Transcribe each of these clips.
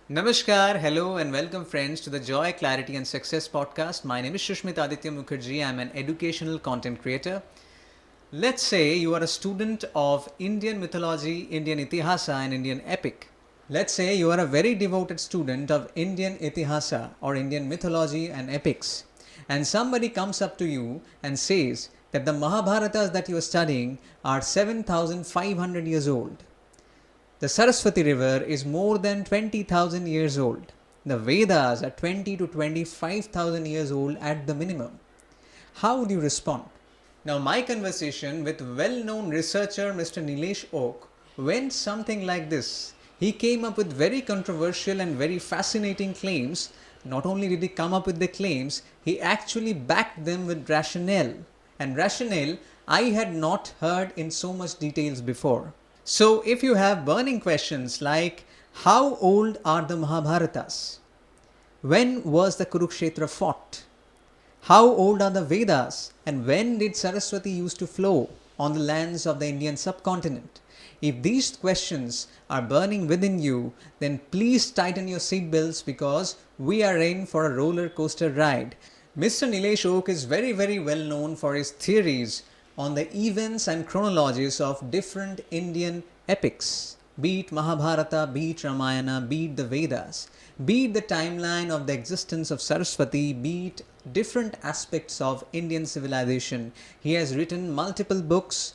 Namaskar, hello, and welcome, friends, to the Joy, Clarity, and Success podcast. My name is Shushmit Aditya Mukherjee. I'm an educational content creator. Let's say you are a student of Indian mythology, Indian Itihasa, and Indian epic. Let's say you are a very devoted student of Indian Itihasa or Indian mythology and epics, and somebody comes up to you and says that the Mahabharatas that you are studying are 7,500 years old. The Saraswati river is more than 20,000 years old. The Vedas are 20 to 25,000 years old at the minimum. How would you respond? Now, my conversation with well-known researcher Mr. Nilesh Oak went something like this. He came up with very controversial and very fascinating claims. Not only did he come up with the claims, he actually backed them with rationale. And rationale I had not heard in so much details before. So, if you have burning questions like how old are the Mahabharatas? When was the Kurukshetra fought? How old are the Vedas? And when did Saraswati used to flow on the lands of the Indian subcontinent? If these questions are burning within you, then please tighten your seatbelts because we are in for a roller coaster ride. Mr. Nilesh Oak is very well known for his theories on the events and chronologies of different Indian epics, be it Mahabharata, be it Ramayana, be it the Vedas, be it the timeline of the existence of Saraswati, be it different aspects of Indian civilization. He has written multiple books,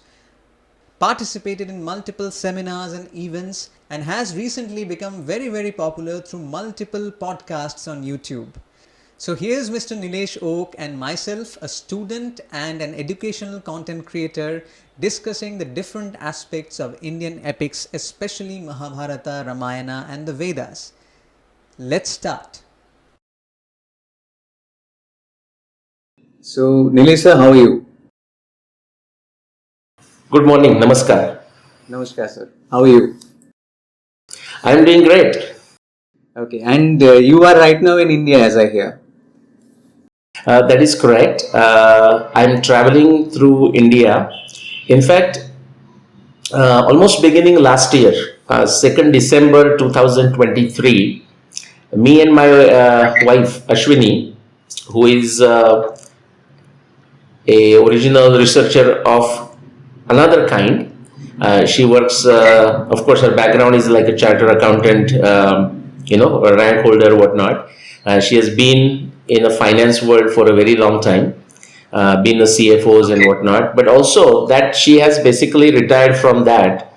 participated in multiple seminars and events, and has recently become very popular through multiple podcasts on YouTube. So here's Mr. Nilesh Oak and myself, a student and an educational content creator, discussing the different aspects of Indian epics, especially Mahabharata, Ramayana, and the Vedas. Let's start. So, Nilesh sir, how are you? Good morning, Namaskar. Namaskar sir. How are you? I am doing great. Okay, and you are right now in India, as I hear. That is correct. I am traveling through India. In fact, almost beginning last year, 2nd December 2023, me and my wife Ashwini, who is a original researcher of another kind. She works, of course, her background is like a chartered accountant, a rank holder, whatnot. She has been in the finance world for a very long time, been a CFOs and whatnot. But also that she has basically retired from that.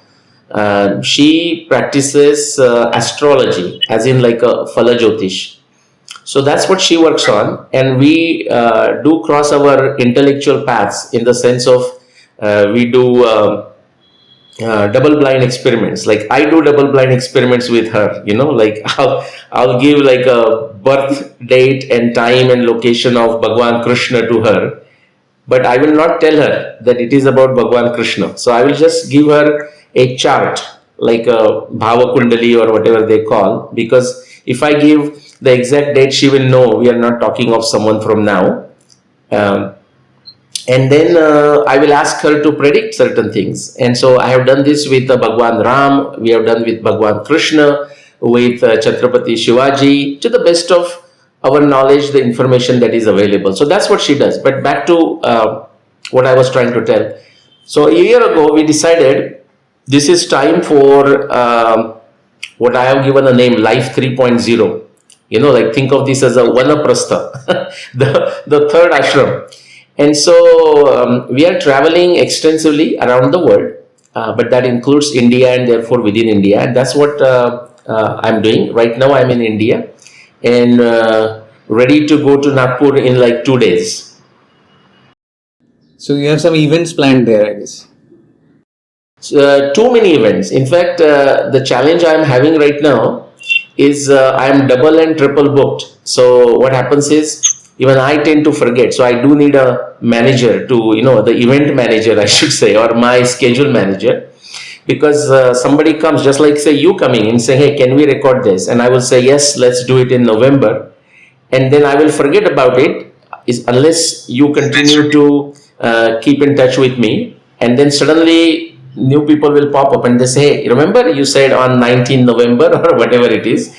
She practices astrology, as in like a Phala Jyotish. So that's what she works on, and we do cross our intellectual paths in the sense of we do double blind experiments. Like I do double blind experiments with her, like I'll give like a birth date and time and location of Bhagwan Krishna to her, but I will not tell her that it is about Bhagwan Krishna. So I will just give her a chart, like a Bhava Kundali or whatever they call, because if I give the exact date, she will know we are not talking of someone from now. And then I will ask her to predict certain things. And so I have done this with Bhagwan Ram, we have done with Bhagwan Krishna, with Chhatrapati Shivaji, to the best of our knowledge, the information that is available. So that's what she does. But back to what I was trying to tell. So a year ago, we decided this is time for what I have given a name, Life 3.0. Like think of this as a Vanaprastha, the third ashram. And so we are traveling extensively around the world, but that includes India and therefore within India. And that's what I'm doing. Right now I'm in India and ready to go to Nagpur in like 2 days. So you have some events planned there, I guess. Too many events. In fact, the challenge I'm having right now is I'm double and triple booked. So what happens is, even I tend to forget. So I do need a manager to, the event manager, I should say, or my schedule manager, because somebody comes, just like say you coming and saying, hey, can we record this? And I will say, yes, let's do it in November. And then I will forget about it unless you continue to keep in touch with me. And then suddenly new people will pop up and they say, hey, remember you said on 19 November or whatever it is.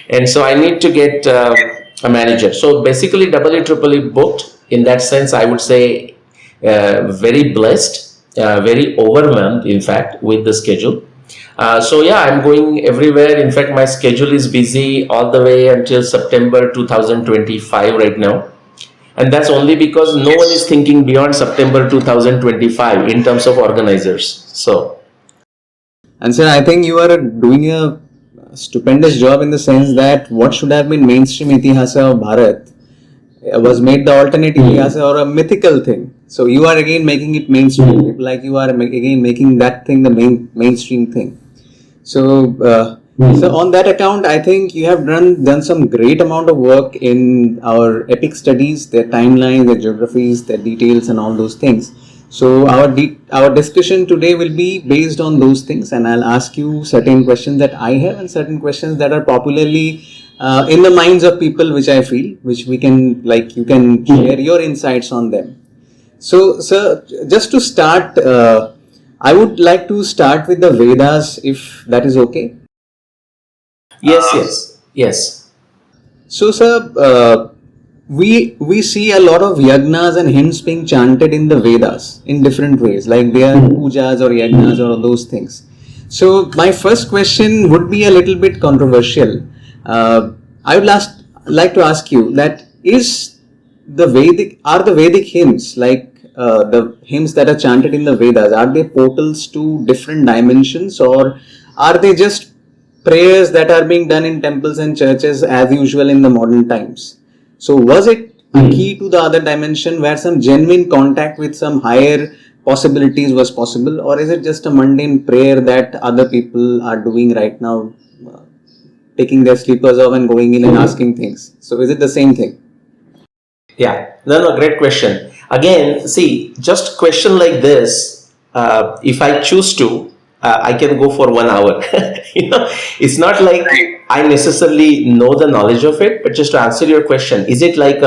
And so I need to get a manager. So basically EEE booked. In that sense, I would say very blessed, very overwhelmed, in fact, with the schedule. So yeah, I'm going everywhere. In fact, my schedule is busy all the way until September 2025 right now. And that's only because no one is thinking beyond September 2025 in terms of organizers. So, And sir, I think you are doing a stupendous job in the sense that what should have been mainstream itihasa of Bharat was made the alternate itihasa or a mythical thing. So you are again making it mainstream, like you are again making that thing the mainstream thing. So, so on that account, I think you have done some great amount of work in our epic studies, their timelines, their geographies, their details, and all those things. So our discussion today will be based on those things, and I'll ask you certain questions that I have and certain questions that are popularly in the minds of people, which I feel, which we can, like, you can share your insights on them. So, sir, just to start, I would like to start with the Vedas, if that is okay. yes. So, sir, we see a lot of yagnas and hymns being chanted in the Vedas in different ways, like they are pujas or yagnas or those things. So, my first question would be a little bit controversial. I would like to ask you that are the Vedic hymns, like the hymns that are chanted in the Vedas, are they portals to different dimensions, or are they just prayers that are being done in temples and churches as usual in the modern times? So was it a key to the other dimension where some genuine contact with some higher possibilities was possible, or is it just a mundane prayer that other people are doing right now, taking their slippers off and going in and asking things? So is it the same thing? Yeah, no, great question. Again, see, just question like this, if I choose to, I can go for 1 hour. It's not like I necessarily know the knowledge of it, but just to answer your question, is it like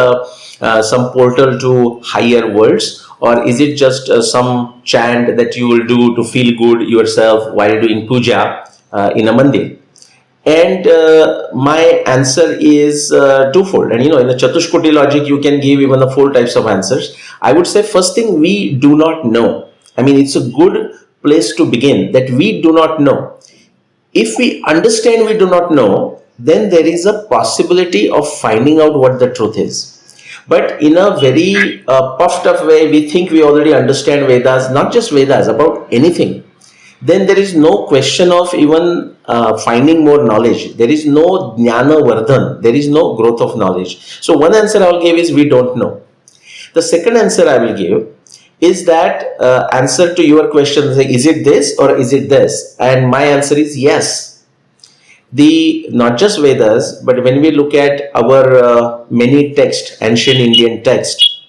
some portal to higher worlds, or is it just some chant that you will do to feel good yourself while doing puja in a mandir? And my answer is twofold. And in the Chatushkoti logic, you can give even the 4 types of answers. I would say, first thing, we do not know. I mean, it's a good place to begin, that we do not know. If we understand we do not know, then there is a possibility of finding out what the truth is. But in a very puffed up way, we think we already understand Vedas, not just Vedas, about anything. Then there is no question of even finding more knowledge. There is no jnana vardhan. There is no growth of knowledge. So one answer I will give is we don't know. The second answer I will give is that answer to your question, like, is it this or is it this? And my answer is yes. Not just Vedas, but when we look at our many texts, ancient Indian texts,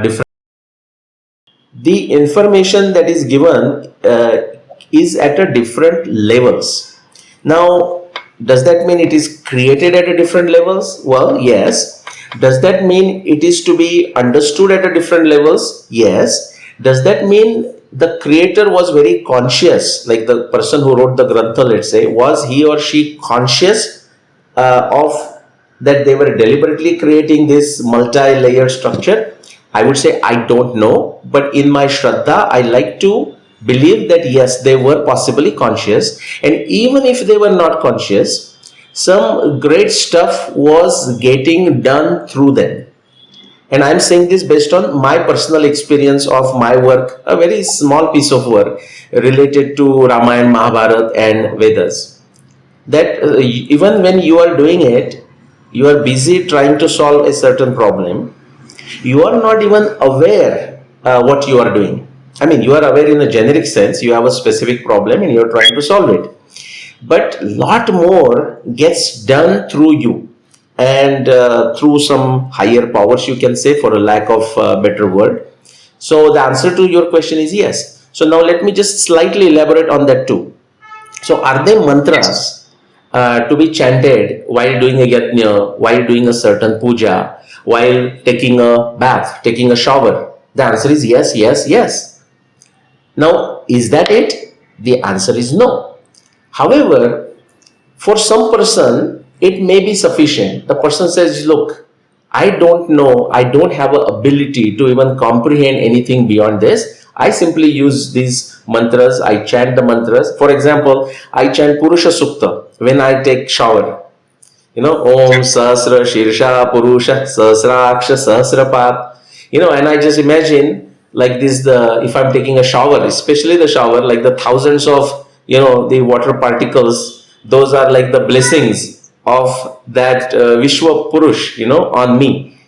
different, the information that is given is at a different levels. Now, does that mean it is created at a different levels? Well, yes. Does that mean it is to be understood at a different levels? Yes. Does that mean the creator was very conscious, like the person who wrote the grantha, let's say, was he or she conscious of that they were deliberately creating this multi-layered structure? I would say I don't know, but in my Shraddha, I like to believe that yes, they were possibly conscious, and even if they were not conscious, some great stuff was getting done through them. And I'm saying this based on my personal experience of my work, a very small piece of work related to Ramayana, Mahabharata and Vedas. That even when you are doing it, you are busy trying to solve a certain problem. You are not even aware what you are doing. I mean, you are aware in a generic sense, you have a specific problem and you are trying to solve it. But lot more gets done through you and through some higher powers, you can say, for a lack of better word. So the answer to your question is yes. So now let me just slightly elaborate on that too. So are they mantras to be chanted while doing a yajna, while doing a certain puja, while taking a bath, taking a shower? The answer is yes, yes, yes. Now, is that it? The answer is no. However, for some person, it may be sufficient. The person says, look, I don't know, I don't have an ability to even comprehend anything beyond this. I simply use these mantras, I chant the mantras. For example, I chant Purusha Sukta when I take shower. Om Sahasra Shirsha Purusha Sahasraksha Sahasrapat. And I just imagine like this, if I'm taking a shower, especially the shower, like the thousands of, the water particles, those are like the blessings of that Vishwa Purush, on me.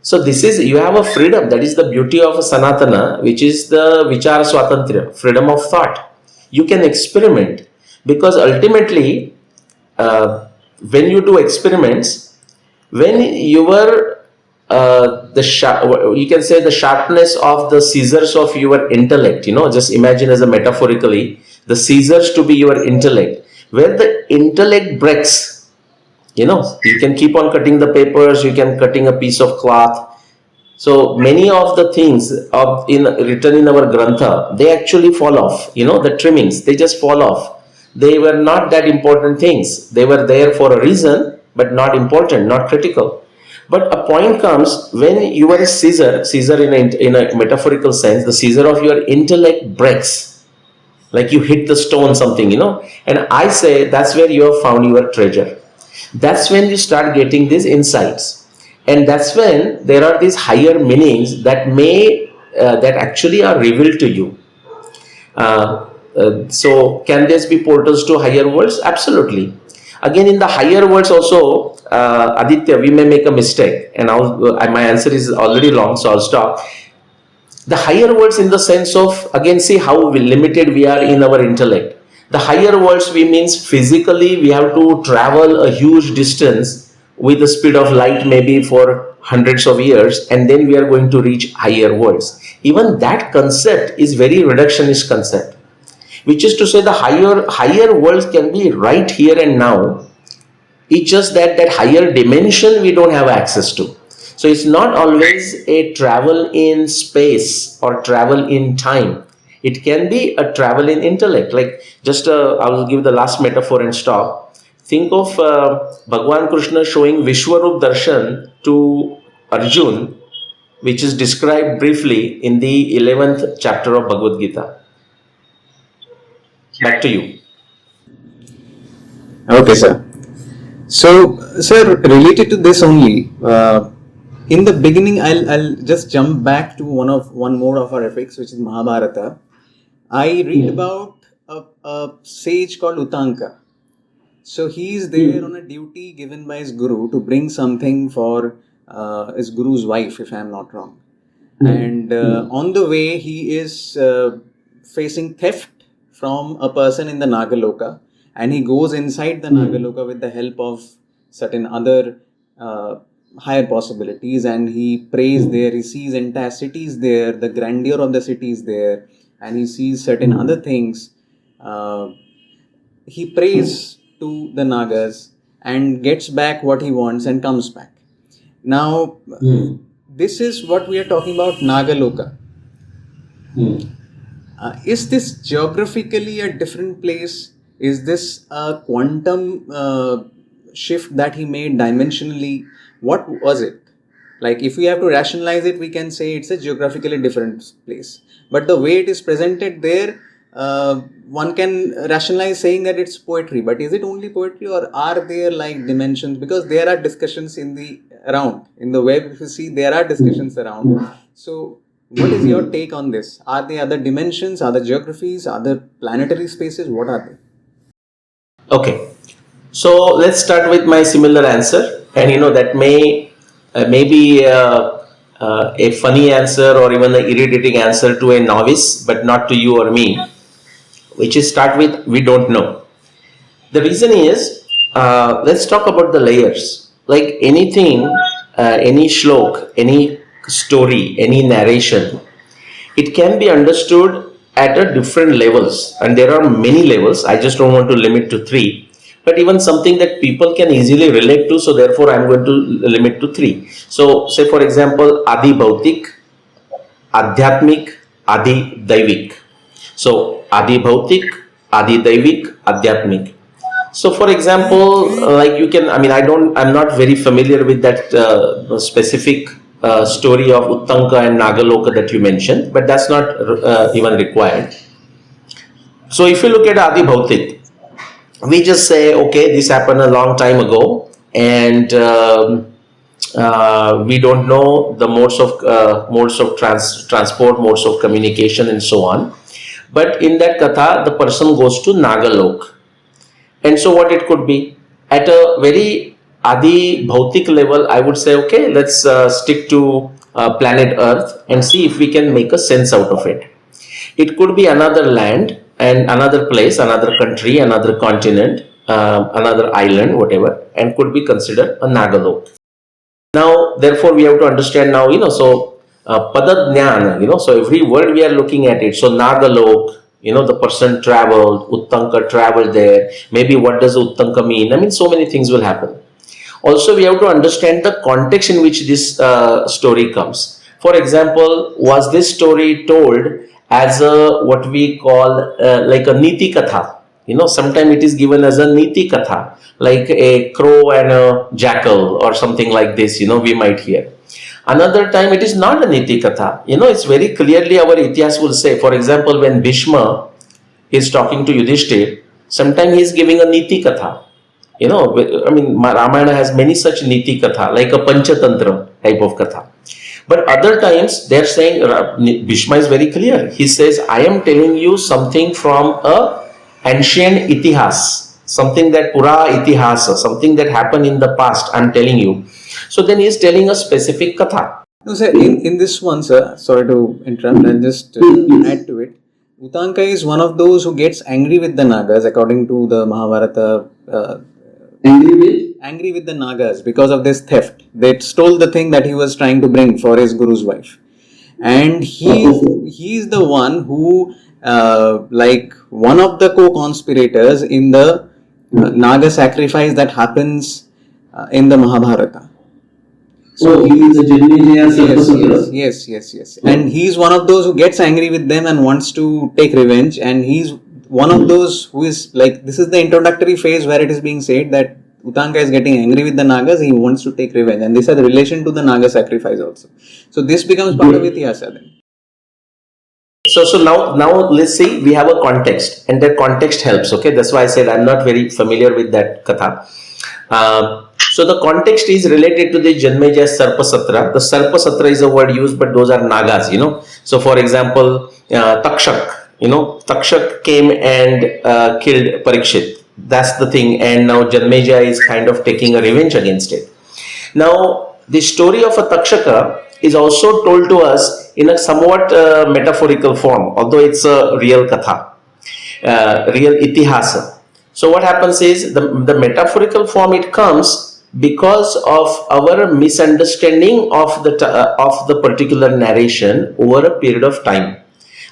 So this is, you have a freedom. That is the beauty of a Sanatana, which is the Vichara Swatantriya, freedom of thought. You can experiment, because ultimately, when you do experiments, when your you can say the sharpness of the scissors of your intellect, just imagine as a metaphorically, the scissors to be your intellect, where the intellect breaks, you can keep on cutting the papers, you can cutting a piece of cloth. So many of the things written in our grantha, they actually fall off. The trimmings, they just fall off. They were not that important things. They were there for a reason, but not important, not critical. But a point comes when you are a scissor in a metaphorical sense, the scissor of your intellect breaks. Like you hit the stone, something, And I say that's where you have found your treasure. That's when you start getting these insights. And that's when there are these higher meanings that that actually are revealed to you. So can this be portals to higher worlds? Absolutely. Again, in the higher worlds also, Aditya, we may make a mistake, and my answer is already long, so I'll stop. The higher worlds in the sense of, again, see how limited we are in our intellect. The higher worlds, we means physically we have to travel a huge distance with the speed of light, maybe for hundreds of years, and then we are going to reach higher worlds. Even that concept is very reductionist concept, which is to say the higher worlds can be right here and now. It's just that higher dimension we don't have access to. So it's not always a travel in space or travel in time. It can be a travel in intellect. Like just I will give the last metaphor and stop. Think of Bhagwan Krishna showing Vishwarup Darshan to Arjun, which is described briefly in the 11th chapter of Bhagavad Gita. Back to you. Okay, sir. So, sir, related to this only, in the beginning, I'll just jump back to one more of our epics, which is Mahabharata. I read about a sage called Utanka. So he is there on a duty given by his guru to bring something for his guru's wife, if I am not wrong. And on the way, he is facing theft from a person in the Nagaloka, and he goes inside the Nagaloka with the help of certain other higher possibilities, and he prays there. He sees entire cities there, the grandeur of the cities there, and he sees certain other things. He prays to the Nagas and gets back what he wants and comes back. Now, this is what we are talking about, Nagaloka. Is this geographically a different place? Is this a quantum shift that he made dimensionally? What was it? Like, if we have to rationalize it, we can say it's a geographically different place. But the way it is presented there, one can rationalize saying that it's poetry. But is it only poetry, or are there like dimensions? Because there are discussions in the web. If you see, there are discussions around. So, what is your take on this? Are there other dimensions, other geographies, other planetary spaces? What are they? Okay, so let's start with my similar answer, and that may be a funny answer or even an irritating answer to a novice, but not to you or me, which is start with we don't know. The reason is, let's talk about the layers. Like anything, any shlok, any story, any narration, it can be understood at a different levels, and there are many levels. I just don't want to limit to 3, but even something that people can easily relate to, so therefore I'm going to limit to 3. So say for example, Adi Bhautik, Adhyatmik, Adi Daivik. So Adi Bhautik, Adi Daivik, Adhyatmik. So, for example, like you can, I mean, I'm not very familiar with that specific story of Uttanka and Nagaloka that you mentioned, but that's not even required. So, if you look at Adi Bhautik, we just say, okay, this happened a long time ago, and we don't know the modes of transport, modes of communication, and so on. But in that katha, the person goes to Nagalok. And so what it could be at a very Adi Bhautik level, I would say, okay, let's stick to planet Earth and see if we can make a sense out of it. It could be another land and another place, another country, another continent, another island, whatever, and could be considered a Nagalok. Now, therefore, we have to understand now, so Padadnyan, so every word we are looking at it. So Nagalok, the person traveled, Uttanka traveled there. Maybe what does Uttanka mean? I mean, so many things will happen. Also, we have to understand the context in which this story comes. For example, was this story told as a what we call like a Niti Katha? Sometimes it is given as a Niti Katha, like a crow and a jackal or something like this, we might hear. Another time it is not a Niti Katha. It's very clearly our Itihas will say, for example, when Bhishma is talking to Yudhishthir, sometimes he is giving a Niti Katha. I mean, Ramayana has many such Niti Katha, like a Panchatantra type of Katha. But other times they are saying, Bhishma is very clear. He says, I am telling you something from a ancient Itihas, something that Pura Itihasa, something that happened in the past, I am telling you. So then he is telling a specific Katha. No, sir, in this one, sir, sorry to interrupt, I'll just add to it. Uttanka is one of those who gets angry with the Nagas, according to the Mahabharata. Angry with the Nagas because of this theft. They stole the thing that he was trying to bring for his guru's wife. And he's the one who, like one of the co-conspirators in the Naga sacrifice that happens in the Mahabharata. So he is a Janmejaya. Yes. And he's one of those who gets angry with them and wants to take revenge. And he's one of those who is like, this is the introductory phase where it is being said that Uttanka is getting angry with the Nagas, he wants to take revenge. And this has relation to the Naga sacrifice also. So this becomes part of Itihasa then. So now let's see, we have a context, and that context helps, okay? That's why I said I'm not very familiar with that katha. So the context is related to the Janmejaya Sarpasatra. The Sarpasatra is a word used, but those are Nagas, So for example, Takshak, Takshak came and killed Parikshit. That's the thing, and now Janmejaya is kind of taking a revenge against it. Now, the story of a Takshaka is also told to us in a somewhat metaphorical form, although it's a real katha, real itihasa. So what happens is, the metaphorical form it comes because of our misunderstanding of the particular narration over a period of time.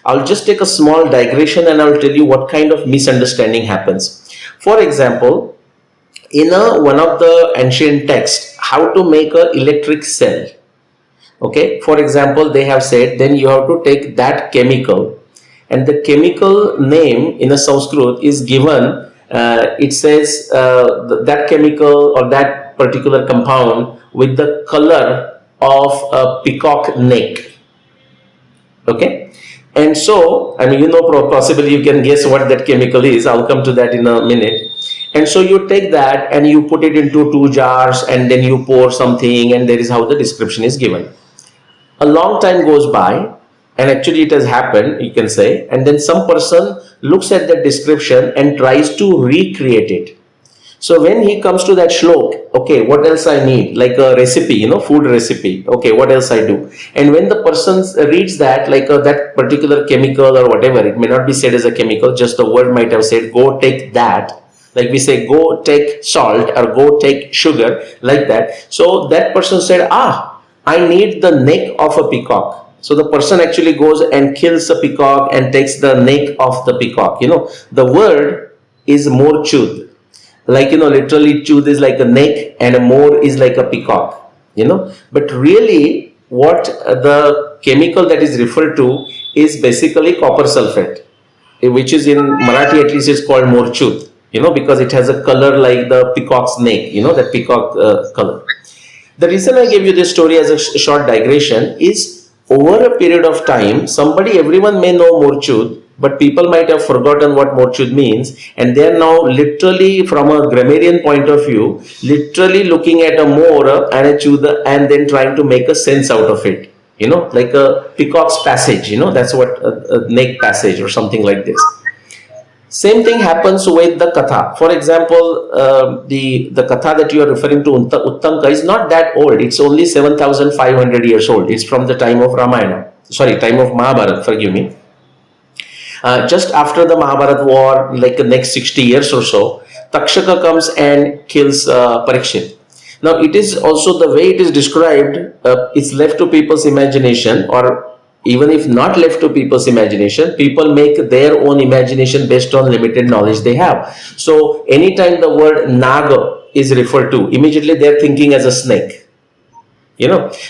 I'll just take a small digression and I'll tell you what kind of misunderstanding happens. For example, in one of the ancient texts, how to make an electric cell. Okay, for example, they have said then you have to take that chemical, and the chemical name in a Sanskrit is given. It says that chemical or that particular compound with the color of a peacock neck. Okay, and so I mean, possibly you can guess what that chemical is. I'll come to that in a minute. And so you take that and you put it into 2 jars and then you pour something, and there is how the description is given. A long time goes by, and actually it has happened, you can say, and then some person looks at that description and tries to recreate it. So when he comes to that shlok, okay, what else I need? Like a recipe, food recipe. Okay, what else I do? And when the person reads that, like that particular chemical or whatever, it may not be said as a chemical, just the word might have said, go take that. Like we say, go take salt or go take sugar, like that. So that person said, I need the neck of a peacock. So the person actually goes and kills a peacock and takes the neck of the peacock. The word is more chud. Like, literally chud is like a neck and a more is like a peacock, But really what the chemical that is referred to is basically copper sulfate. which is in Marathi at least is called Morchut, because it has a color like the peacock's neck, that peacock color. The reason I gave you this story as a short digression is over a period of time, everyone may know Morchut, but people might have forgotten what Morchut means, and they are now literally, from a grammarian point of view, literally looking at a more and a chuda and then trying to make a sense out of it. Like a peacock's passage, that's what a neck passage or something like this. Same thing happens with the katha. For example, the katha that you are referring to, Uttanka, is not that old. It's only 7,500 years old. It's from the time of time of Mahabharata, forgive me. Just after the Mahabharata war, like the next 60 years or so, Takshaka comes and kills Parikshit. Now, it is also the way it is described, it's left to people's imagination, or even if not left to people's imagination, people make their own imagination based on limited knowledge they have. So, anytime the word Naga is referred to, immediately they are thinking as a snake.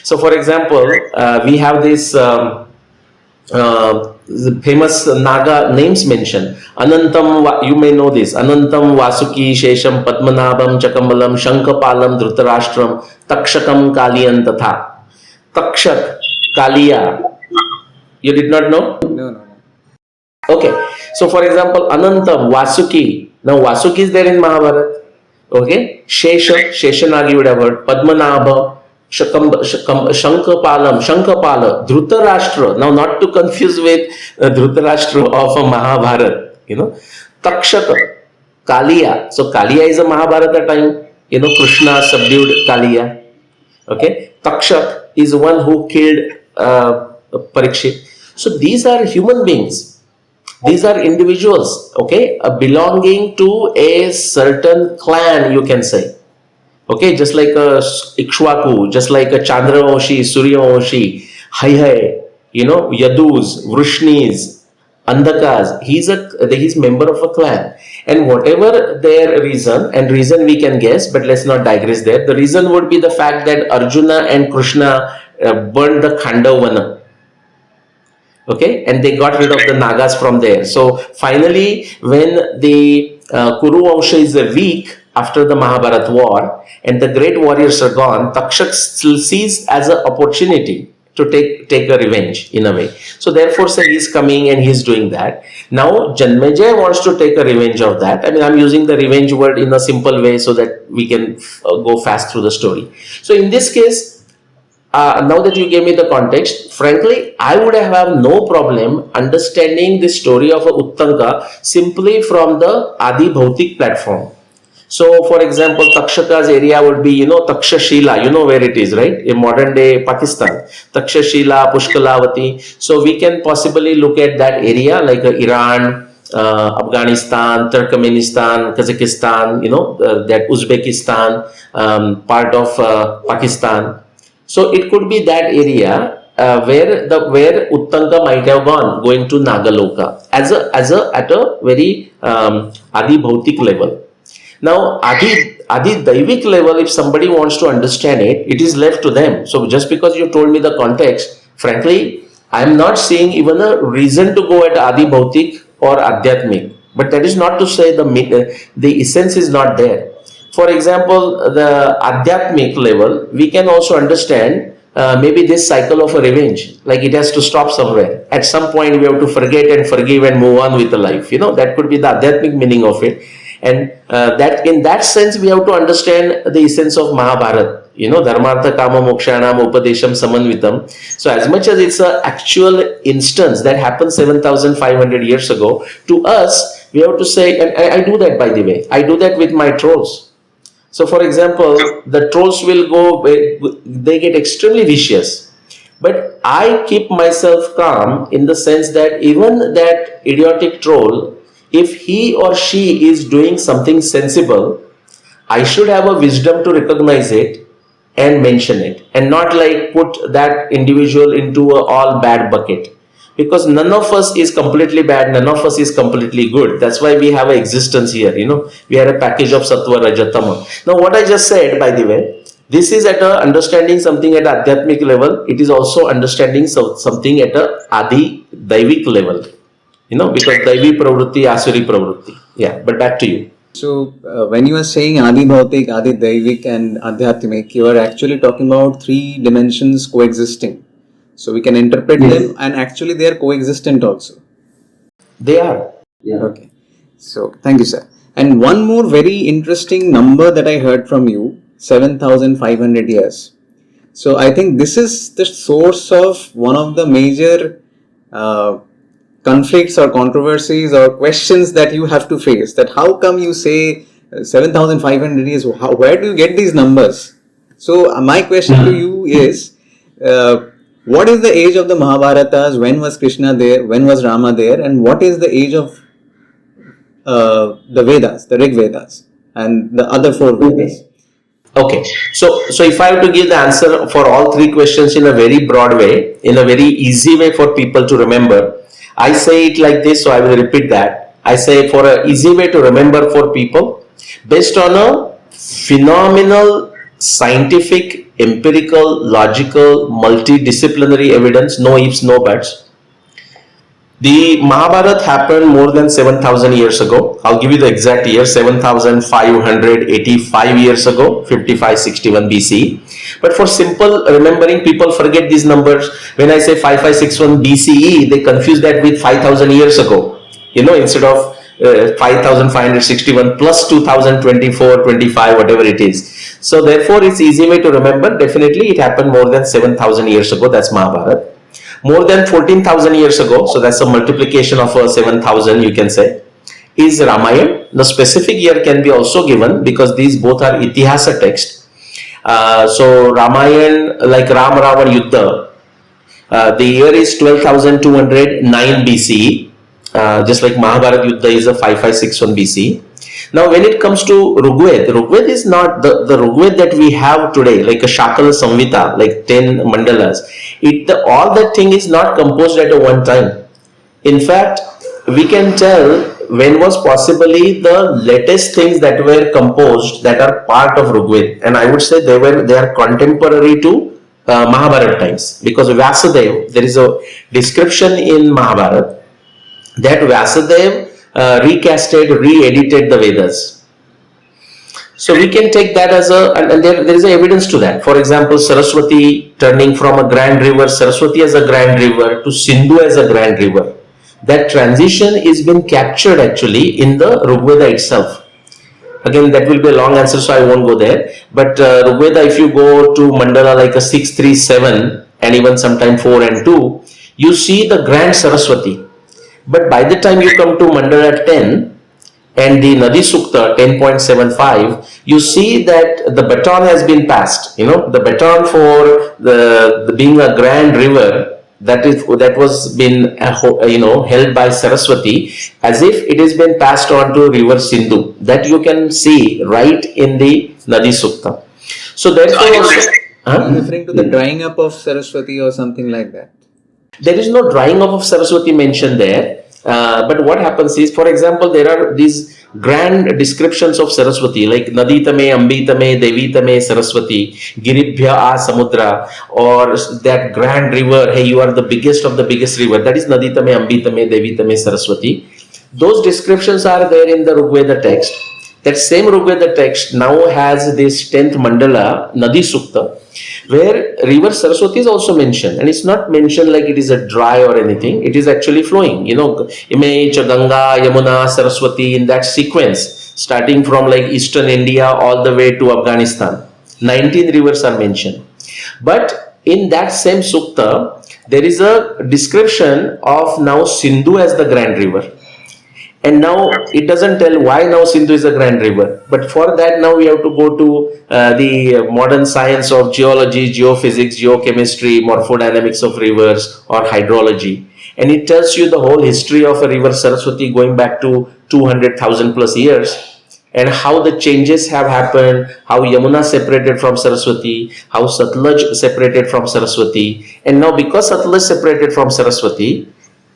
So for example, we have this the famous Naga names mentioned. Anantam, you may know this. Anantam, Vasuki, Shesham, Padmanabham, Chakambalam, Shankapalam, Dhritarashtram, Takshakam, Kaliyan, Tatha. Takshak, Kaliya. You did not know? No. Okay. So for example, Anantam, Vasuki. Now Vasuki is there in Mahabharata. Okay. Sheshanagi you would have heard. Padmanabha. Shankapala, Dhritarashtra. Now, not to confuse with Dhritarashtra of a Mahabharata, Takshaka, Kaliya. So, Kaliya is a Mahabharata time, Krishna subdued Kaliya. Okay, Takshak is one who killed Parikshit. So, these are human beings. These are individuals, okay, belonging to a certain clan, you can say. Okay, just like a Ikshwaku, just like a Chandravanshi, Suryavanshi, Hai, Yadus, Vrishnis, Andhakas, he's member of a clan. And whatever their reason we can guess, but let's not digress there. The reason would be the fact that Arjuna and Krishna burned the Khandavana. Okay, and they got rid of the Nagas from there. So finally, when the Kuru Vansha is weak after the Mahabharata war and the great warriors are gone, Takshak still sees as an opportunity to take a revenge in a way. So therefore, say he's coming and he's doing that. Now, Janmejaya wants to take a revenge of that. I mean, I'm using the revenge word in a simple way so that we can go fast through the story. So in this case, now that you gave me the context, frankly, I would have no problem understanding the story of Uttanka simply from the Adi Bhautik platform. So, for example, Takshaka's area would be, Takshashila, where it is, right? In modern day Pakistan. Takshashila, Pushkalavati. So, we can possibly look at that area like Iran, Afghanistan, Turkmenistan, Kazakhstan, that Uzbekistan, part of Pakistan. So it could be that area where Uttanka might have going to Nagaloka at a very Adi Bhautik level. Now Adi Daivik level, if somebody wants to understand it, it is left to them. So just because you told me the context, frankly, I am not seeing even a reason to go at Adi Bhautik or Adhyatmik. But that is not to say the essence is not there. For example, the Adhyatmic level, we can also understand maybe this cycle of a revenge, like it has to stop somewhere. At some point, we have to forget and forgive and move on with the life. That could be the Adhyatmic meaning of it. And that in that sense, we have to understand the essence of Mahabharata. Dharmartha Kama Mokshanam Upadesham Samanvitam. So as much as it's an actual instance that happened 7,500 years ago, to us, we have to say, and I do that by the way, I do that with my trolls. So for example, the trolls will they get extremely vicious. But I keep myself calm in the sense that even that idiotic troll, if he or she is doing something sensible, I should have a wisdom to recognize it and mention it, and not like put that individual into a all bad bucket. Because none of us is completely bad, none of us is completely good. That's why we have an existence here, we are a package of Sattva, Rajatama. Now what I just said, by the way, this is at a understanding something at Adhyatmic level. It is also understanding something at a Adi Daivik level. because Daivi Pravrutti, Asuri Pravrutti. Yeah, but back to you. So, when you are saying Adi Bhautik, Adi Daivik, and Adhyatmik, you are actually talking about three dimensions coexisting. So, we can interpret them, and actually, they are coexistent also. They are. Yeah. Okay. So, thank you, sir. And one more very interesting number that I heard from you, 7,500 years. So, I think this is the source of one of the major conflicts or controversies or questions that you have to face. That how come you say 7,500 years? Where do you get these numbers? So, my question to you is, what is the age of the Mahabharatas? When was Krishna there? When was Rama there? And what is the age of the Vedas, the Rig Vedas, and the other four Vedas? Okay, so if I have to give the answer for all three questions in a very broad way, in a very easy way for people to remember, I say it like this, so I will repeat that. I say for an easy way to remember for people, based on a phenomenal scientific, empirical, logical, multidisciplinary evidence, no ifs, no buts. The Mahabharata happened more than 7,000 years ago. I'll give you the exact year, 7,585 years ago, 5561 BCE. But for simple remembering, people forget these numbers. When I say 5561 BCE, they confuse that with 5,000 years ago. Instead of 5,561 plus 2024, 25, whatever it is. So therefore, it's easy way to remember. Definitely, it happened more than 7,000 years ago. That's Mahabharata. More than 14,000 years ago, so that's a multiplication of 7,000, you can say, is Ramayana. The specific year can be also given because these both are Itihasa text. So Ramayana, like Ram Ravan Yuddha, the year is 12,209 BCE, just like Mahabharata Yuddha is a 5561 BCE. Now, when it comes to Rigveda is not the Rigveda that we have today, like a Shakala Samhita, like 10 mandalas. All that thing is not composed at a one time. In fact, we can tell when was possibly the latest things that were composed that are part of Rigveda, and I would say they are contemporary to Mahabharata times, because Vyasadeva, there is a description in Mahabharata that Vyasadeva recasted, re-edited the Vedas. So we can take that as and there is evidence to that. For example, Saraswati turning from a grand river, Saraswati as a grand river to Sindhu as a grand river. That transition is been captured actually in the Rigveda itself. Again, that will be a long answer, so I won't go there. But Rigveda, if you go to mandala like a 637 and even sometime 4 and 2, you see the grand Saraswati. But by the time you come to mandala 10 and the Nadi Sukta 10.75, you see that the baton has been passed. The baton for the being a grand river, that was been held by Saraswati, as if it has been passed on to river Sindhu. That you can see right in the Nadi Sukta. So therefore, referring to the drying up of Saraswati or something like that. There is no drying up of Saraswati mentioned there. But what happens is, for example, there are these grand descriptions of Saraswati, like Naditame, Ambitame, Devitame, Saraswati, Giribhya A Samudra, or that grand river, hey, you are the biggest of the biggest river. That is Naditame, Ambitame, Devitame, Saraswati. Those descriptions are there in the Rigveda text. That same Rigveda text now has this 10th mandala, Nadi Sukta, where river Saraswati is also mentioned, and it's not mentioned like it is a dry or anything. It is actually flowing. Image Ganga, Yamuna, Saraswati in that sequence, starting from like eastern India all the way to Afghanistan. 19 rivers are mentioned. But in that same sukta, there is a description of now Sindhu as the grand river. And now it doesn't tell why now Sindhu is a grand river. But for that now we have to go to the modern science of geology, geophysics, geochemistry, morphodynamics of rivers, or hydrology. And it tells you the whole history of a river Saraswati going back to 200,000 plus years, and how the changes have happened, how Yamuna separated from Saraswati, how Satluj separated from Saraswati. And now because Satluj separated from Saraswati,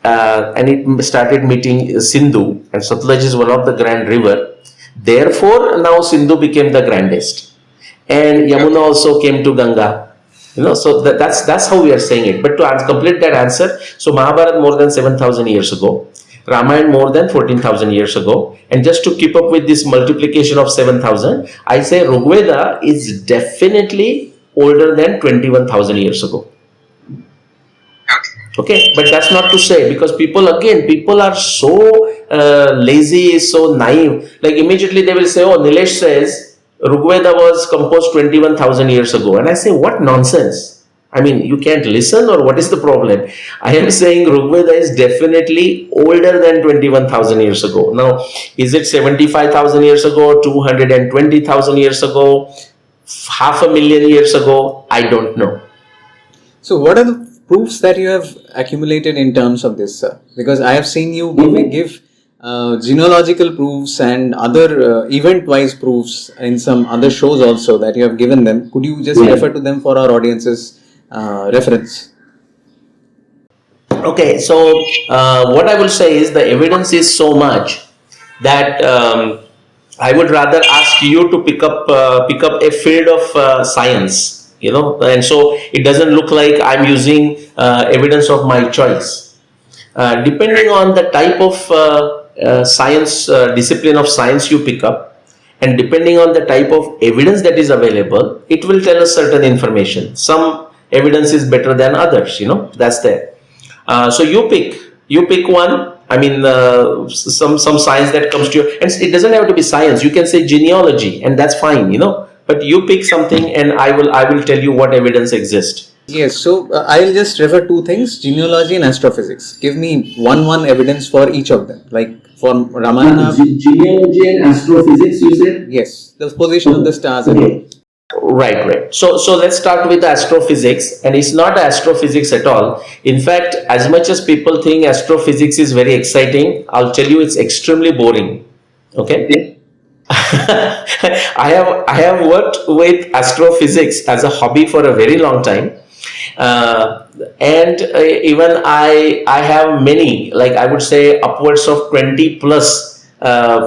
and it started meeting Sindhu, and Satluj is one of the grand river. Therefore, now Sindhu became the grandest, and Yamuna also came to Ganga. So that's how we are saying it. But to complete that answer, so Mahabharata more than 7,000 years ago. Ramayana more than 14,000 years ago. And just to keep up with this multiplication of 7,000, I say Rigveda is definitely older than 21,000 years ago. Okay, but that's not to say, because people are so lazy, so naive. Like immediately they will say, oh, Nilesh says Rigveda was composed 21,000 years ago. And I say, what nonsense. I mean, you can't listen, or what is the problem? I am saying Rigveda is definitely older than 21,000 years ago. Now, is it 75,000 years ago, 220,000 years ago, 500,000 years ago? I don't know. So, what are the proofs that you have accumulated in terms of this, sir? Because I have seen you give genealogical proofs and other event-wise proofs in some other shows also that you have given them. Could you just refer to them for our audience's reference? Okay, so what I will say is the evidence is so much that I would rather ask you to pick up a field of science, and so it doesn't look like I'm using evidence of my choice. Depending on the type of science, discipline of science you pick up, and depending on the type of evidence that is available, it will tell us certain information. Some evidence is better than others, that's there. So you pick one. I mean, some science that comes to you, and it doesn't have to be science. You can say genealogy, and that's fine, But you pick something, and I will tell you what evidence exists. Yes, so I'll just refer two things: genealogy and astrophysics. Give me one evidence for each of them. Like for Ramayana, Genealogy and astrophysics, you said? yes, the position of the stars. Okay. Right. So let's start with astrophysics, and it's not astrophysics at all. In fact, as much as people think astrophysics is very exciting, I'll tell you it's extremely boring. Okay. I have worked with astrophysics as a hobby for a very long time, and even I have many, like I would say upwards of 20 plus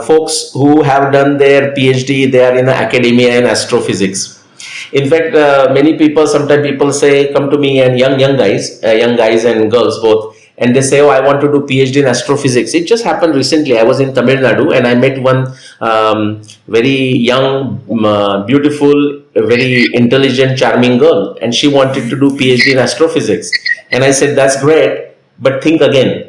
folks who have done their PhD. They are in academia in astrophysics. In fact, many people, sometimes people say, come to me, and young guys and girls both, and they say, oh, I want to do PhD in astrophysics. It just happened recently. I was in Tamil Nadu, and I met one very young, beautiful, very intelligent, charming girl, and she wanted to do PhD in astrophysics. And I said, that's great, but think again.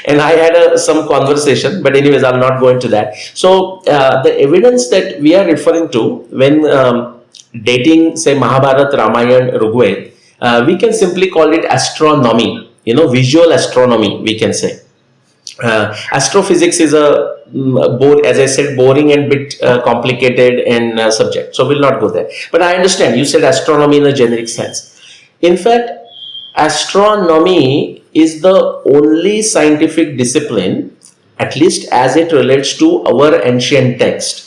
And I had some conversation, but anyways, I'll not go into that. So the evidence that we are referring to when dating, say, Mahabharata, Ramayana, Rigveda, we can simply call it astronomy, visual astronomy, we can say. Astrophysics is as I said, boring and bit complicated and subject. So we'll not go there. But I understand you said astronomy in a generic sense. In fact, astronomy is the only scientific discipline, at least as it relates to our ancient text.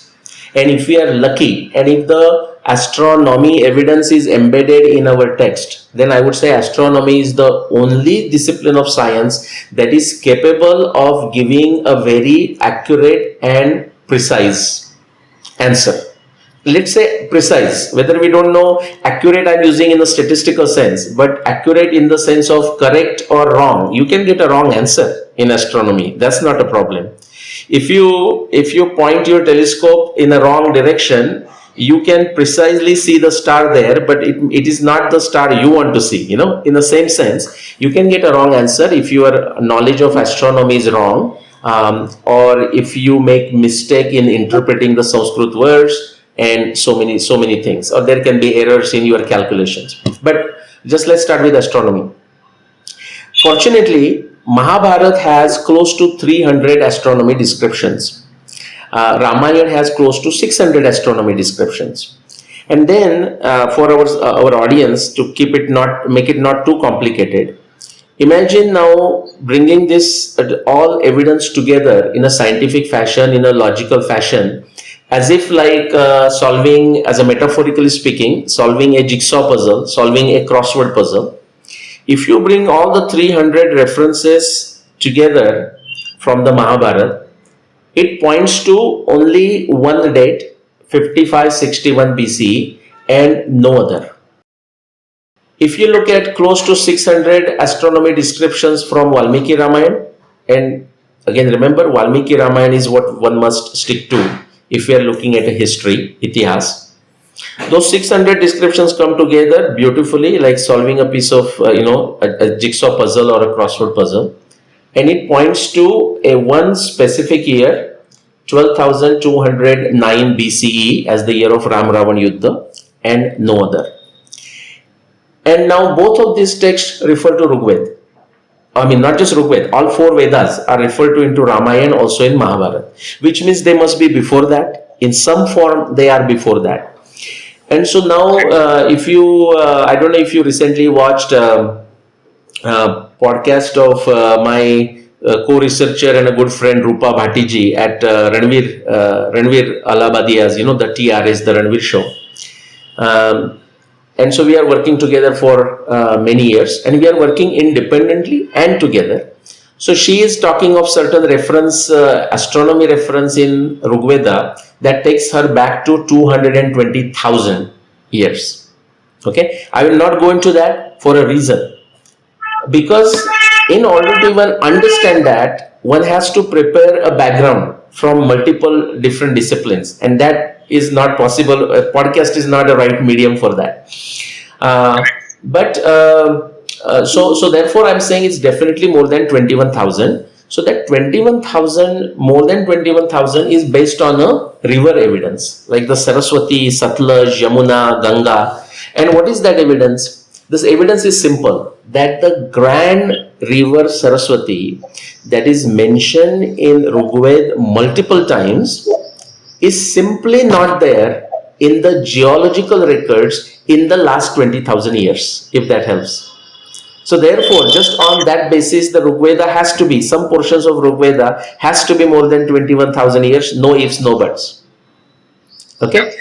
And if we are lucky, and if the astronomy evidence is embedded in our text, then I would say astronomy is the only discipline of science that is capable of giving a very accurate and precise answer. Let's say precise, whether we don't know accurate, I'm using in a statistical sense, but accurate in the sense of correct or wrong. You can get a wrong answer in astronomy. That's not a problem. If you point your telescope in a wrong direction, you can precisely see the star there, but it is not the star you want to see. In the same sense, you can get a wrong answer if your knowledge of astronomy is wrong, or if you make mistake in interpreting the Sanskrit words, and so many things, or there can be errors in your calculations. But just let's start with astronomy. Fortunately, Mahabharata has close to 300 astronomy descriptions. Ramayana has close to 600 astronomy descriptions. And then for our audience, to make it not too complicated, imagine now bringing this all evidence together in a scientific fashion, in a logical fashion, as if like solving, as a metaphorically speaking, solving a jigsaw puzzle, solving a crossword puzzle. If you bring all the 300 references together from the Mahabharata, it points to only one date, 5561 BCE, and no other. If you look at close to 600 astronomy descriptions from Valmiki Ramayana, and Again, remember, Valmiki Ramayana is what one must stick to if we are looking at a history, itihas. Those 600 descriptions come together beautifully, like solving a piece of, a jigsaw puzzle or a crossword puzzle. And it points to a one specific year, 12,209 BCE, as the year of Ram Ravan Yuddha, and no other. And now both of these texts refer to Rigveda. I mean, not just Rigveda, all four Vedas are referred to into Ramayana, also in Mahabharata, which means they must be before that. In some form, they are before that. And so now, if you, I don't know if you recently watched podcast of my co-researcher and a good friend Rupa Bhatiji at Ranveer Alabadia's, the TRS, the Ranveer show. And so we are working together for many years, and we are working independently and together. So she is talking of certain reference, astronomy reference in Rigveda that takes her back to 220,000 years. Okay, I will not go into that for a reason. Because in order to even understand that, one has to prepare a background from multiple different disciplines, and that is not possible. A podcast is not a right medium for that. So therefore, I'm saying it's definitely more than 21,000. So that 21,000, more than 21,000 is based on a river evidence, like the Saraswati, Satluj, Yamuna, Ganga. And what is that evidence? This evidence is simple, that the grand river Saraswati that is mentioned in Rigveda multiple times is simply not there in the geological records in the last 20,000 years, if that helps. So therefore, just on that basis, the Rigveda has to be, some portions of Rigveda has to be more than 21,000 years, no ifs, no buts. Okay?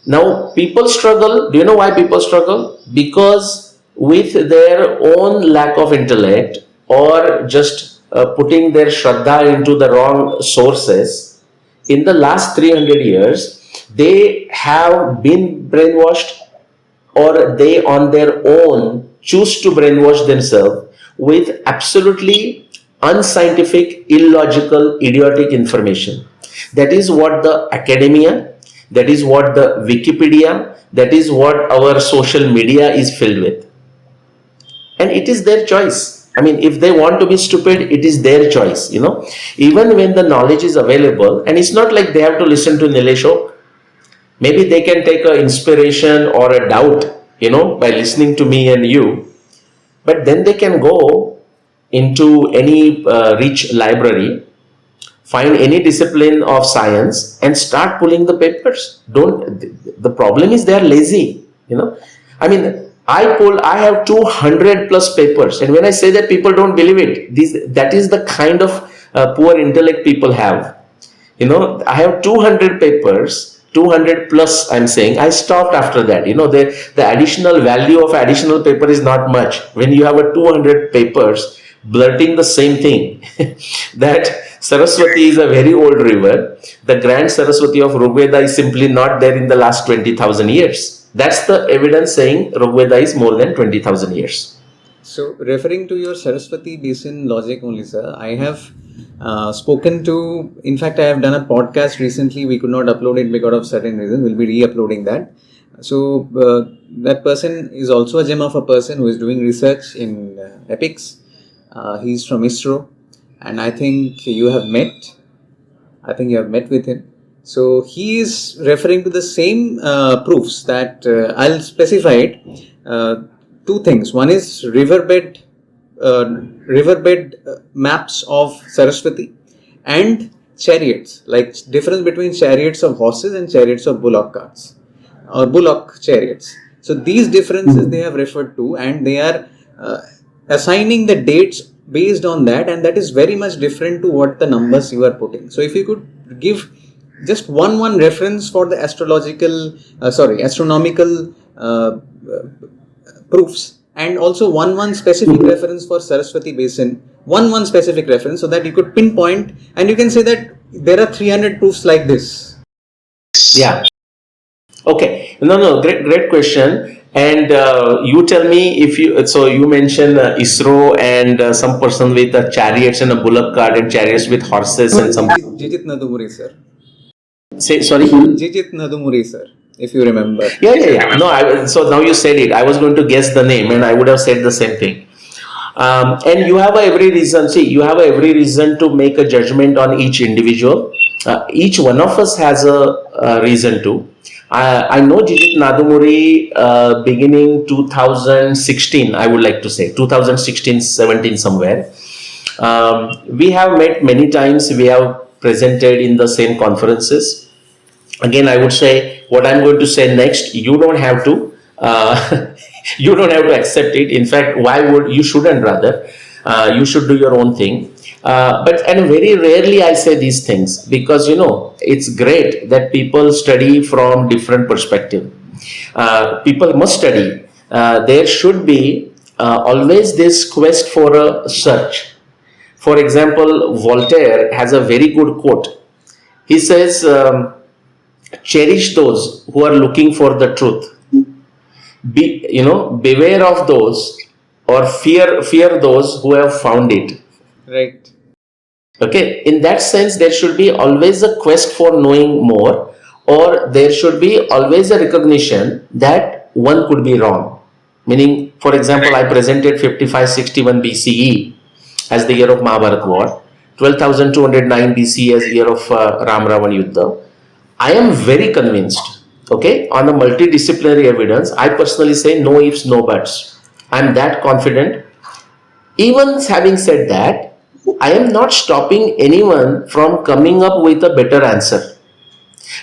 Now, people struggle. Do you know why people struggle? Because with their own lack of intellect, or just putting their Shraddha into the wrong sources, in the last 300 years, they have been brainwashed, or they on their own choose to brainwash themselves with absolutely unscientific, illogical, idiotic information. That is what the academia, that is what the Wikipedia, that is what our social media is filled with. And it is their choice. I mean, if they want to be stupid, it is their choice, Even when the knowledge is available, and it's not like they have to listen to Nilesh Oak. Maybe they can take an inspiration or a doubt, by listening to me and you. But then they can go into any rich library, find any discipline of science, and start pulling the papers. The problem is they are lazy, I mean, I have 200 plus papers, and when I say that, people don't believe it. That is the kind of poor intellect people have. I have 200 papers, 200 plus, I'm saying. I stopped after that. The additional value of additional paper is not much. When you have a 200 papers blurting the same thing, that Saraswati is a very old river. The grand Saraswati of Rigveda is simply not there in the last 20,000 years. That's the evidence saying Rigveda is more than 20,000 years. So, referring to your Saraswati basin logic only, sir, I have spoken to, in fact, I have done a podcast recently. We could not upload it because of certain reasons. We'll be re-uploading that. So, that person is also a gem of a person who is doing research in epics. He's from ISRO, and I think you have met with him. So, he is referring to the same proofs that I'll specify it. Two things. One is riverbed maps of Saraswati and chariots, like difference between chariots of horses and chariots of bullock carts or bullock chariots. So these differences they have referred to, and they are assigning the dates based on that, and that is very much different to what the numbers you are putting. So if you could give just one reference for the astronomical proofs, and also one specific reference for Saraswati basin, one specific reference, so that you could pinpoint and you can say that there are 300 proofs like this. Yeah. Okay. No, great question. And you tell me if you. So you mentioned ISRO and some person with chariots and a bullock cart and chariots with horses and some. Jijit Nadumuri, sir. Say sorry. Jijit Nadumuri, sir, if you remember. Yeah. No, so now you said it. I was going to guess the name, and I would have said the same thing. And you have every reason. See, you have every reason to make a judgment on each individual. Each one of us has a reason to. I know Jijit Nadumuri beginning 2016, I would like to say 2016, 17 somewhere. We have met many times. We have presented in the same conferences. Again, I would say what I'm going to say next. You don't have to. You don't have to accept it. In fact, why would you? Shouldn't rather. You should do your own thing. And very rarely I say these things because it's great that people study from different perspective. People must study. There should be always this quest for a search. For example, Voltaire has a very good quote. He says, "Cherish those who are looking for the truth. Beware of those, or fear those who have found it." Right. Okay, in that sense, there should be always a quest for knowing more, or there should be always a recognition that one could be wrong. Meaning, for example, I presented 5561 BCE as the year of Mahabharata war, 12,209 BCE as the year of Ram Ravana Yuddha. I am very convinced, okay, on a multidisciplinary evidence. I personally say no ifs, no buts. I am that confident. Even having said that, I am not stopping anyone from coming up with a better answer.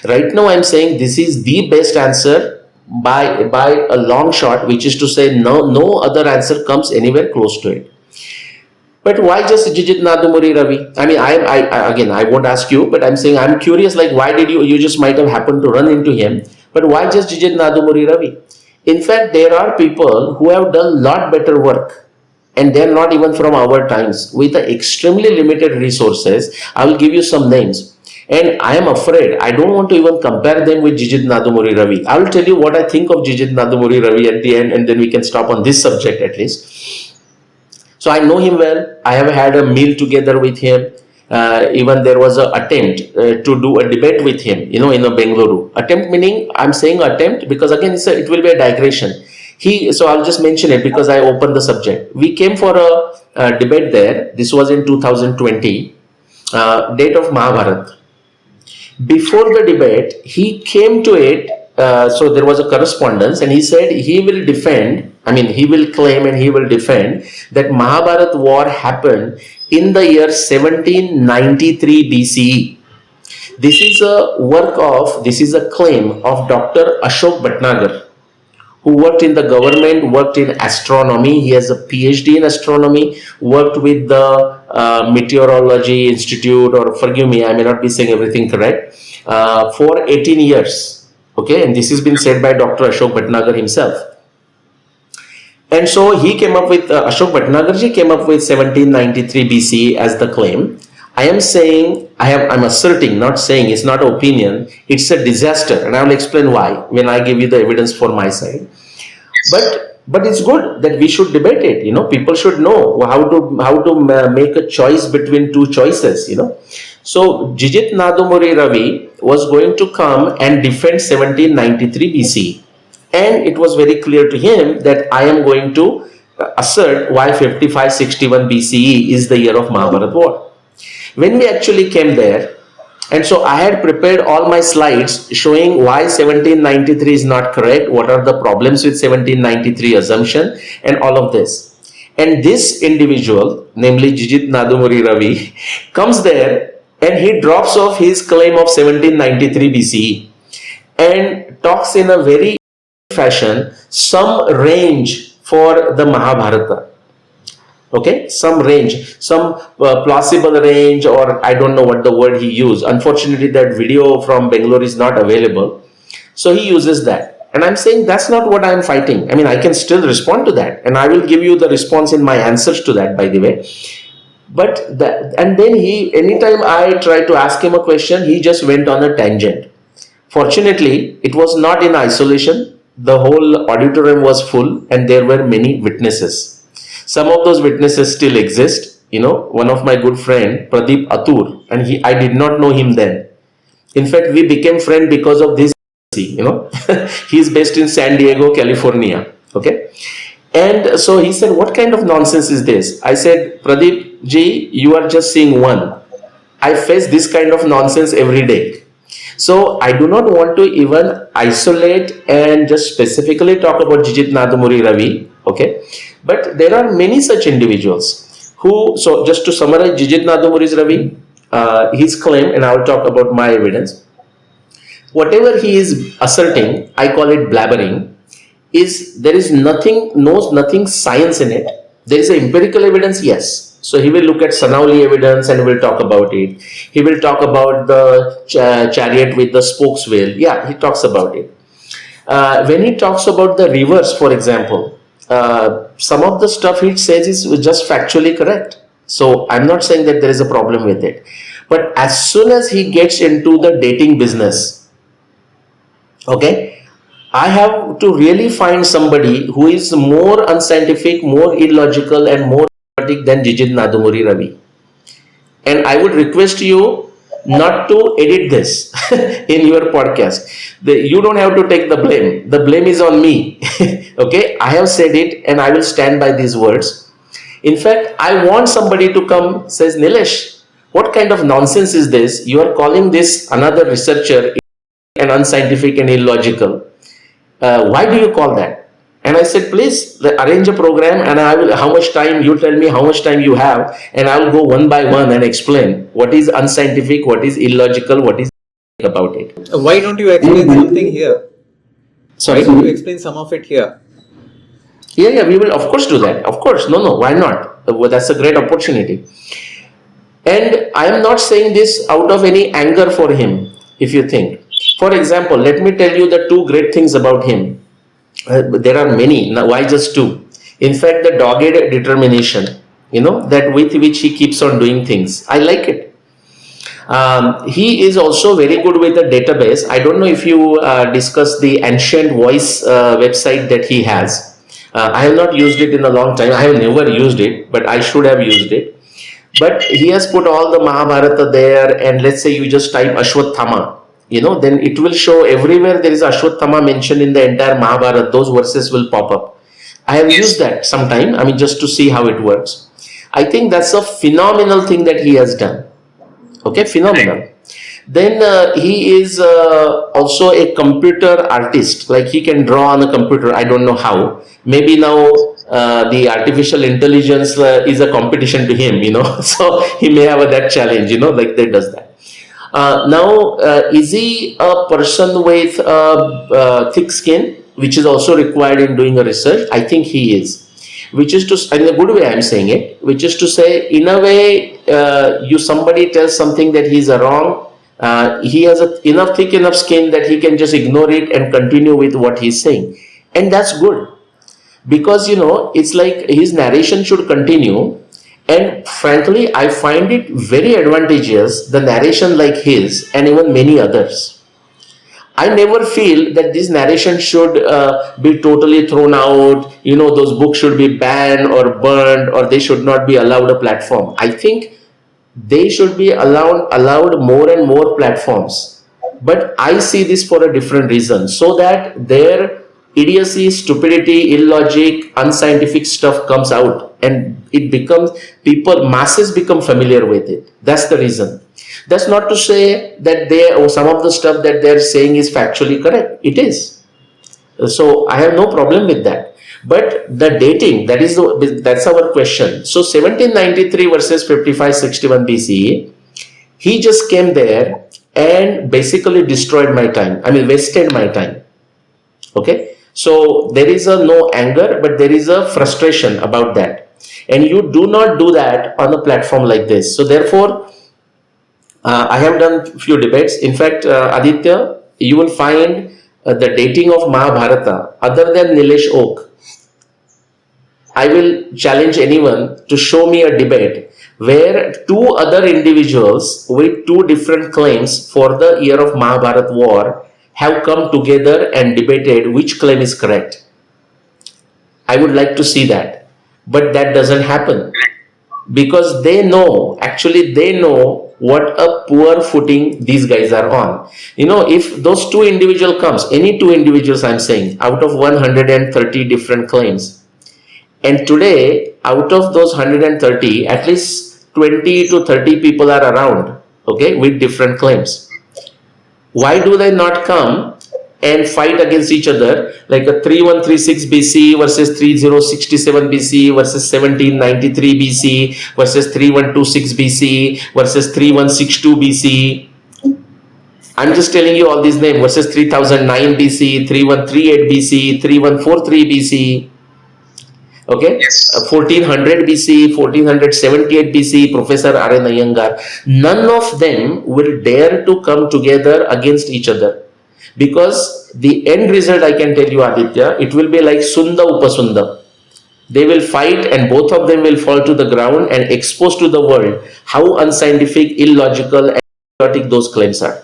Right now I am saying this is the best answer by a long shot, which is to say no other answer comes anywhere close to it. But why just Jijit Nadumuri Ravi? I mean, I won't ask you, but I'm saying I'm curious, like why did you just might have happened to run into him, but why just Jijit Nadumuri Ravi? In fact, there are people who have done lot better work. And they're not even from our times, with the extremely limited resources. I will give you some names. And I am afraid, I don't want to even compare them with Jijit Nadumuri Ravi. I will tell you what I think of Jijit Nadumuri Ravi at the end, and then we can stop on this subject at least. So I know him well. I have had a meal together with him. Even there was an attempt to do a debate with him, in a Bengaluru. Attempt meaning, I'm saying attempt because again, it will be a digression. So I'll just mention it because I opened the subject. We came for a debate there. This was in 2020, date of Mahabharata. Before the debate, he came to it. So there was a correspondence, and he said he will claim and he will defend that Mahabharata war happened in the year 1793 BCE. This is a claim of Dr. Ashok Bhatnagar, who worked in the government, worked in astronomy. He has a PhD in astronomy, worked with the Meteorology Institute, or forgive me, I may not be saying everything correct, for 18 years. Okay, and this has been said by Dr. Ashok Bhatnagar himself. And so he came up with, Ashok Bhatnagarji came up with 1793 BCE as the claim. I'm asserting, not saying, it's not opinion, it's a disaster, and I will explain why when I give you the evidence for my side. But it's good that we should debate it. People should know how to make a choice between two choices. So Jijit Nadumuri Ravi was going to come and defend 1793 BCE, and it was very clear to him that I am going to assert why 5561 BCE is the year of Mahabharata war. When we actually came there, and so I had prepared all my slides showing why 1793 is not correct, what are the problems with 1793 assumption, and all of this. And this individual, namely Jijit Nadumuri Ravi, comes there and he drops off his claim of 1793 BCE and talks in a very fashion some range for the Mahabharata. Okay, some range, some plausible range, or I don't know what the word he used. Unfortunately, that video from Bangalore is not available. So he uses that. And I'm saying that's not what I'm fighting. I mean, I can still respond to that. And I will give you the response in my answers to that, by the way. And then anytime I tried to ask him a question, he just went on a tangent. Fortunately, it was not in isolation. the whole auditorium was full and there were many witnesses. Some of those witnesses still exist. One of my good friend, Pradeep Atur, and I did not know him then. In fact, we became friends because of this. He's based in San Diego, California. Okay. And so he said, what kind of nonsense is this? I said, Pradeep ji, you are just seeing one. I face this kind of nonsense every day. So I do not want to even isolate and just specifically talk about Jijit Nadamuri Ravi. Okay. But there are many such individuals who, so just to summarize Jijit Nadamuri Ravi, his claim, and I will talk about my evidence. Whatever he is asserting, I call it blabbering, there is nothing science in it. There is empirical evidence, yes. So he will look at Sanauli evidence and will talk about it. He will talk about the chariot with the spokes wheel. Yeah, he talks about it. When he talks about the rivers, for example, some of the stuff he says is just factually correct. So I'm not saying that there is a problem with it. But as soon as he gets into the dating business, okay, I have to really find somebody who is more unscientific, more illogical, and more idiotic than Jijit Nadamuri Ravi. And I would request you not to edit this in your podcast. You don't have to take the blame. The blame is on me. Okay, I have said it and I will stand by these words. In fact, I want somebody to come, says, Nilesh, what kind of nonsense is this? You are calling this another researcher and unscientific and illogical. Why do you call that? And I said, please arrange a program and I will, how much time, you tell me how much time you have, and I will go one by one and explain what is unscientific, what is illogical, what is about it. Why don't you explain something here? Sorry? Why don't you explain some of it here? Yeah, we will of course do that. Of course, no, why not? That's a great opportunity. And I am not saying this out of any anger for him, if you think. For example, let me tell you the two great things about him. There are many. Now, why just two? In fact, the dogged determination, that with which he keeps on doing things. I like it. He is also very good with the database. I don't know if you discussed the Ancient Voice website that he has. I have not used it in a long time. I have never used it, but I should have used it. But he has put all the Mahabharata there, and let's say you just type Ashwatthama, then it will show everywhere there is Ashwatthama mentioned in the entire Mahabharata. Those verses will pop up. I have used that sometime, just to see how it works. I think that's a phenomenal thing that he has done. Okay, phenomenal. Then he is also a computer artist. Like he can draw on a computer. I don't know how. Maybe now the artificial intelligence is a competition to him, so he may have that challenge, like that does that. Now, is he a person with thick skin, which is also required in doing a research? I think he is. Which is to, in a good way I'm saying it, which is to say, in a way, somebody tells something that he's wrong, he has thick enough skin that he can just ignore it and continue with what he's saying. And that's good. Because, it's like his narration should continue. And frankly, I find it very advantageous, the narration like his and even many others. I never feel that this narration should be totally thrown out, those books should be banned or burned, or they should not be allowed a platform. I think they should be allowed more and more platforms. But I see this for a different reason, so that their idiocy, stupidity, illogic, unscientific stuff comes out and it becomes, masses become familiar with it. That's the reason. That's not to say that some of the stuff that they're saying is factually correct. It is. So I have no problem with that. But the dating, that's our question. So 1793 versus 5561 BCE, he just came there and basically destroyed my time. Wasted my time. Okay. So there is no anger, but there is a frustration about that. And you do not do that on a platform like this. So therefore, I have done few debates. In fact, Aditya, you will find the dating of Mahabharata, other than Nilesh Oak, I will challenge anyone to show me a debate where two other individuals with two different claims for the year of Mahabharata war have come together and debated which claim is correct. I would like to see that. But that doesn't happen because actually they know what a poor footing these guys are on. If those two individuals comes, any two individuals I'm saying, out of 130 different claims, and today out of those 130, at least 20 to 30 people are around, okay, with different claims. Why do they not come and fight against each other, like a 3136 BC versus 3067 BC versus 1793 BC versus 3126 BC versus 3162 BC? I'm just telling you all these names, versus 3009 BC, 3138 BC, 3143 BC. Okay, 1400 BC, 1478 BC, Professor R.N. Iyengar. None of them will dare to come together against each other, because the end result, I can tell you, Aditya, it will be like Sunda Upasunda. They will fight and both of them will fall to the ground and expose to the world how unscientific, illogical and idiotic those claims are.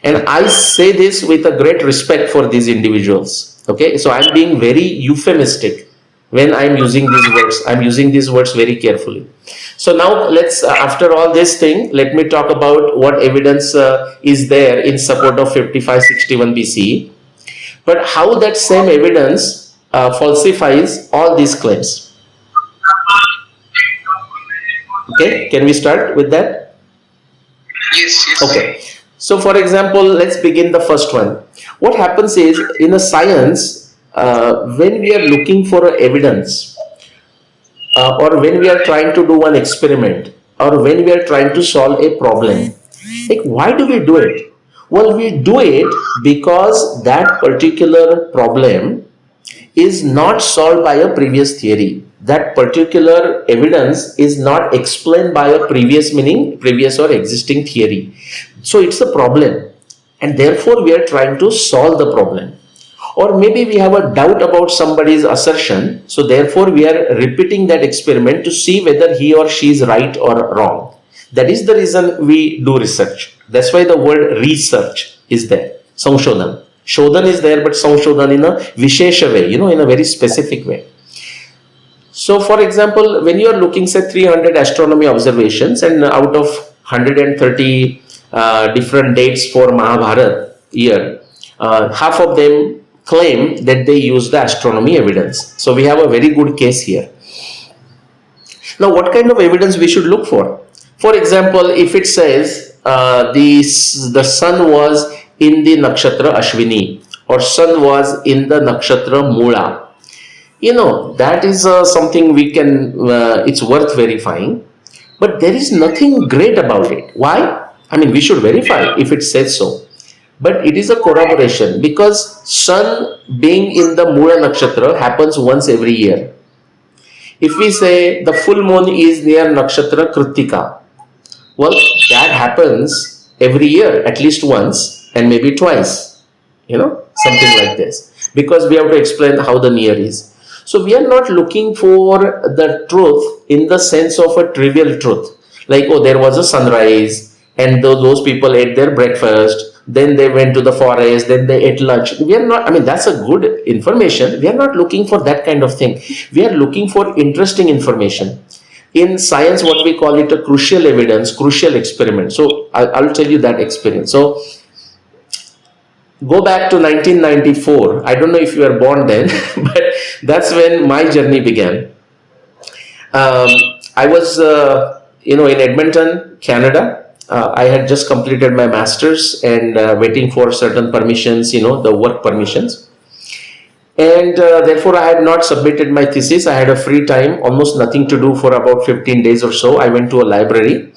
And I say this with a great respect for these individuals. Okay, so I'm being very euphemistic when I'm using these words. I'm using these words very carefully. So now let's, after all this thing, let me talk about what evidence is there in support of 5561 BC, but how that same evidence falsifies all these claims. Okay, can we start with that? Yes. Okay. So for example, let's begin the first one. What happens is, in a science, when we are looking for evidence, or when we are trying to do an experiment, or when we are trying to solve a problem, like, why do we do it? Well, we do it because that particular problem is not solved by a previous theory. That particular evidence is not explained by a previous or existing theory. So it's a problem, and therefore we are trying to solve the problem. Or maybe we have a doubt about somebody's assertion, so therefore we are repeating that experiment to see whether he or she is right or wrong. That is the reason we do research. That's why the word research is there. Sanshodhan. Shodhan is there, but Sanshodhan in a Vishesha way, in a very specific way. So for example, when you are looking, say, 300 astronomy observations, and out of 130 different dates for Mahabharata year, half of them claim that they use the astronomy evidence. So we have a very good case here. Now, what kind of evidence we should look for? For example, if it says the sun was in the nakshatra Ashwini, or sun was in the nakshatra Mula, that is something we can, it's worth verifying, but there is nothing great about it. Why? I mean, we should verify if it says so, but it is a corroboration, because sun being in the Mula nakshatra happens once every year. If we say the full moon is near nakshatra Kritika, well, that happens every year, at least once, and maybe twice, something like this, because we have to explain how the near is. So we are not looking for the truth in the sense of a trivial truth, like, oh, there was a sunrise and those people ate their breakfast, then they went to the forest, then they ate lunch. We are not, I mean, that's a good information. We are not looking for that kind of thing. We are looking for interesting information. In science, what we call it a crucial evidence, crucial experiment. So I'll tell you that experience. So go back to 1994. I don't know if you were born then, but that's when my journey began. I was, in Edmonton, Canada. I had just completed my master's and waiting for certain permissions, the work permissions. And therefore, I had not submitted my thesis. I had a free time, almost nothing to do for about 15 days or so. I went to a library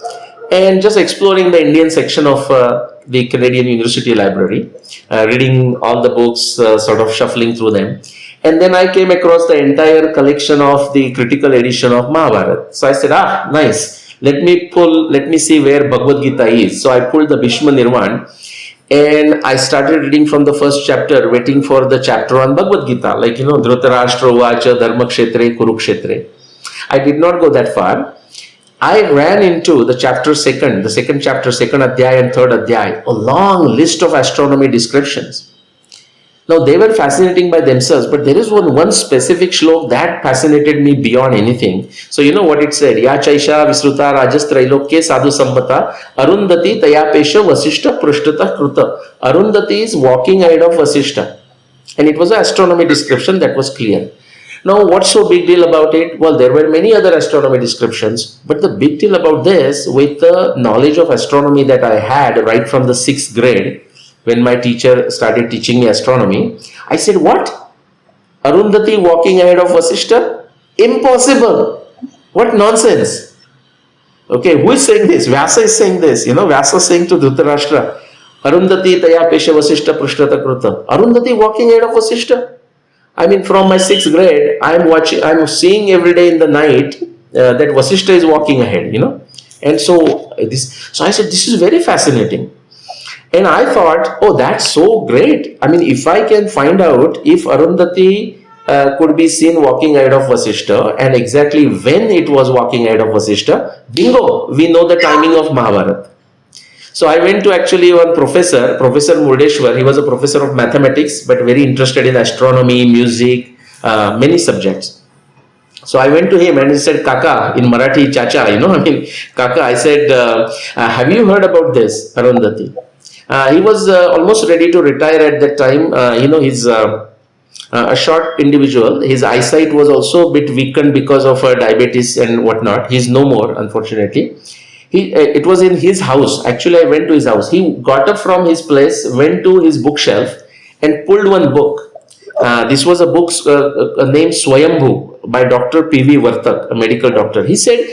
and just exploring the Indian section of the Canadian University Library, reading all the books, sort of shuffling through them. And then I came across the entire collection of the critical edition of Mahabharata. So I said, nice. Let me see where Bhagavad Gita is. So I pulled the Bhishma Nirvana and I started reading from the first chapter, waiting for the chapter on Bhagavad Gita, like, Dhritarashtra Vacha Dharma Kshetre Kurukshetre. I did not go that far. I ran into the second chapter, second adhyay and third adhyay, a long list of astronomy descriptions. Now they were fascinating by themselves, but there is one specific shlok that fascinated me beyond anything. So you know what it said? Ya chaisha visruta rajas trailokye sadhu sambata arundhati tayapesha vasishta prushtata kruta. Arundhati is walking ahead of Vasishta. And it was an astronomy description that was clear. Now, what's so big deal about it? Well, there were many other astronomy descriptions, but the big deal about this, with the knowledge of astronomy that I had right from the 6th grade, when my teacher started teaching me astronomy, I said, what? Arundhati walking ahead of Vasishta? Impossible. What nonsense. Okay, who is saying this? Vyasa is saying this. Vyasa is saying to Dhritarashtra, Arundhati taya pesha Vasishta prushtata kruta. Arundhati walking ahead of Vasishta? I mean, from my 6th grade, I'm seeing every day in the night that Vasishta is walking ahead, And so I said, this is very fascinating. And I thought, oh, that's so great. I mean, if I can find out if Arundhati could be seen walking ahead of Vasishta and exactly when it was walking ahead of Vasishta, bingo, we know the timing of Mahabharata. So I went to actually one Professor Murdeshwar. He was a professor of mathematics, but very interested in astronomy, music, many subjects. So I went to him and he said, Kaka, in Marathi, Chacha, Kaka, I said, have you heard about this, Arundhati? He was almost ready to retire at that time. He's a short individual. His eyesight was also a bit weakened because of diabetes and whatnot. He's no more, unfortunately. It was in his house. Actually, I went to his house. He got up from his place, went to his bookshelf and pulled one book. This was a book named Swayambhu by Dr. P.V. Vartak, a medical doctor. He said,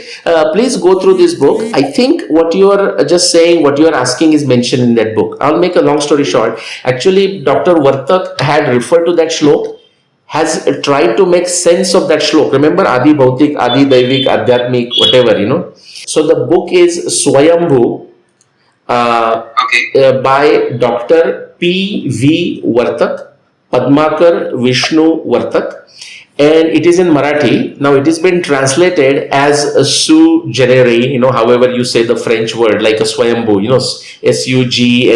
please go through this book. I think what you are just saying, what you are asking is mentioned in that book. I'll make a long story short. Actually, Dr. Vartak had referred to that shlok, has tried to make sense of that shlok. Remember, Adi Bhautik, Adi Daivik, Adhyatmik, whatever, So the book is Swayambhu by Dr. P.V. Vartak, Padmakar Vishnu Vartak, and it is in Marathi. Now it has been translated as a Sugenerai, however you say the French word, like a Swayambhu, Sugneris,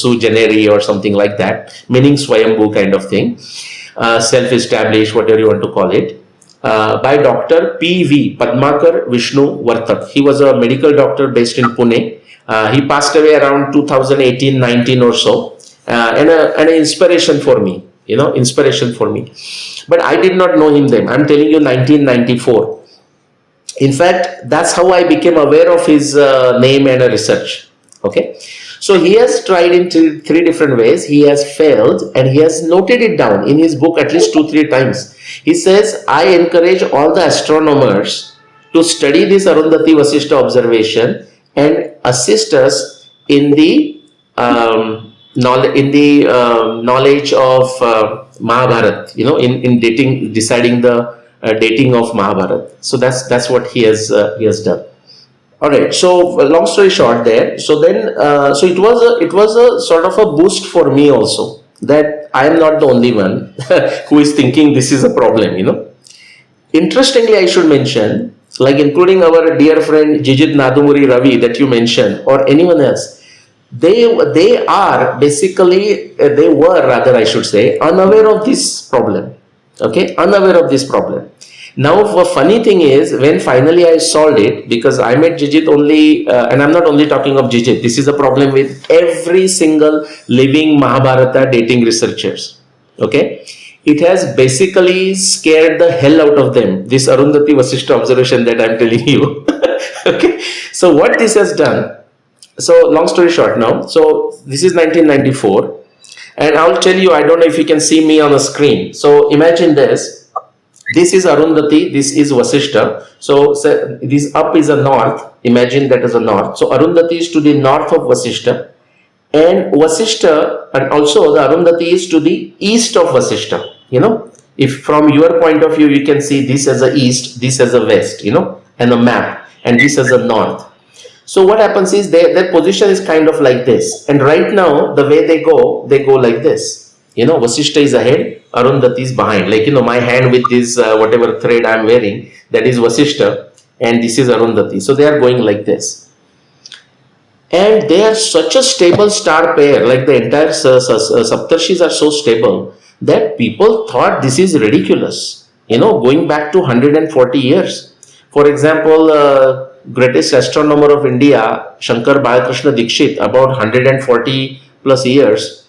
Sugenerai or something like that, meaning Swayambhu kind of thing, self-established, whatever you want to call it, by Dr. P.V. Padmakar Vishnu Vartak. He was a medical doctor based in Pune. He passed away around 2018-19 or so. And an inspiration for me, inspiration for me. But I did not know him then. I'm telling you, 1994. In fact, that's how I became aware of his name and research. Okay. So he has tried in three different ways. He has failed and he has noted it down in his book at least 2-3 times. He says, I encourage all the astronomers to study this Arundhati Vasishta observation and assist us in the knowledge of Mahabharata, in deciding the dating of Mahabharata. So that's what he has done. All right. So long story short, there. So then, so it was a sort of a boost for me also, that I am not the only one who is thinking this is a problem. Interestingly, I should mention, like including our dear friend Jijit Nadumuri Ravi that you mentioned, or anyone else. They were rather, I should say, unaware of this problem. Okay, unaware of this problem. Now, the funny thing is, when finally I solved it, because I met Jijit only, and I'm not only talking of Jijit, this is a problem with every single living Mahabharata dating researchers. Okay, it has basically scared the hell out of them, this Arundhati Vasishta observation that I'm telling you. Okay, so what this has done. So long story short now, so this is 1994 and I'll tell you, I don't know if you can see me on the screen. So imagine this is Arundhati, this is Vasishta. So this up is a north, imagine that as a north. So Arundhati is to the north of Vasishta and Vasishta, and also the Arundhati is to the east of Vasishta. If from your point of view, you can see this as a east, this as a west, and a map, and this as a north. So what happens is their position is kind of like this. And right now, the way they go like this. Vasishta is ahead, Arundhati is behind. Like, my hand with this whatever thread I'm wearing, that is Vasishta. and this is Arundhati. So they are going like this. And they are such a stable star pair, like the entire Saptarshis are so stable that people thought this is ridiculous. Going back to 140 years. For example, greatest astronomer of India, Shankar Balakrishna Dikshit, about 140 plus years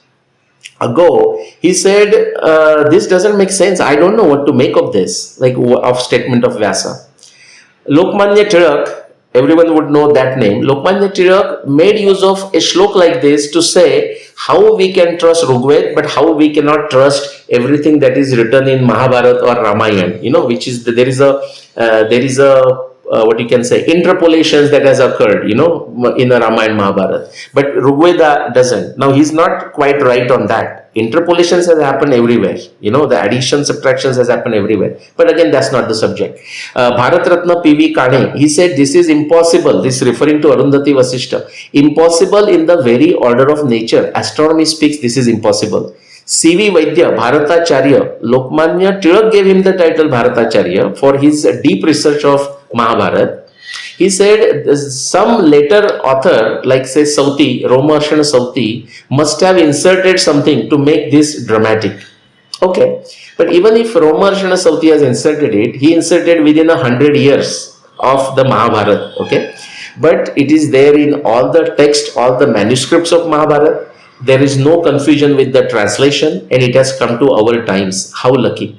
ago, he said, this doesn't make sense. I don't know what to make of this, like of statement of Vyasa. Lokmanya Tilak, everyone would know that name. Lokmanya Tilak made use of a shlok like this to say how we can trust Rigveda, but how we cannot trust everything that is written in Mahabharata or Ramayana. Which is there is a what you can say, interpolations that has occurred, in the Ramayana Mahabharata. But Rigveda doesn't. Now he's not quite right on that. Interpolations has happened everywhere. The addition, subtractions has happened everywhere. But again, that's not the subject. Bharat Ratna P.V. Kane, he said this is impossible. This referring to Arundhati Vashishtha. Impossible in the very order of nature. Astronomy speaks this is impossible. C.V. Vaidya, Bharatacharya, Lokmanya Tilak gave him the title Bharatacharya for his deep research of Mahabharata. He said some later author, like say Sauti, Romarshana Sauti, must have inserted something to make this dramatic. Okay, but even if Romarshana Sauti has inserted it, he inserted within 100 years of the Mahabharata. Okay, but it is there in all the text, all the manuscripts of Mahabharata. There is no confusion with the translation, and it has come to our times. How lucky!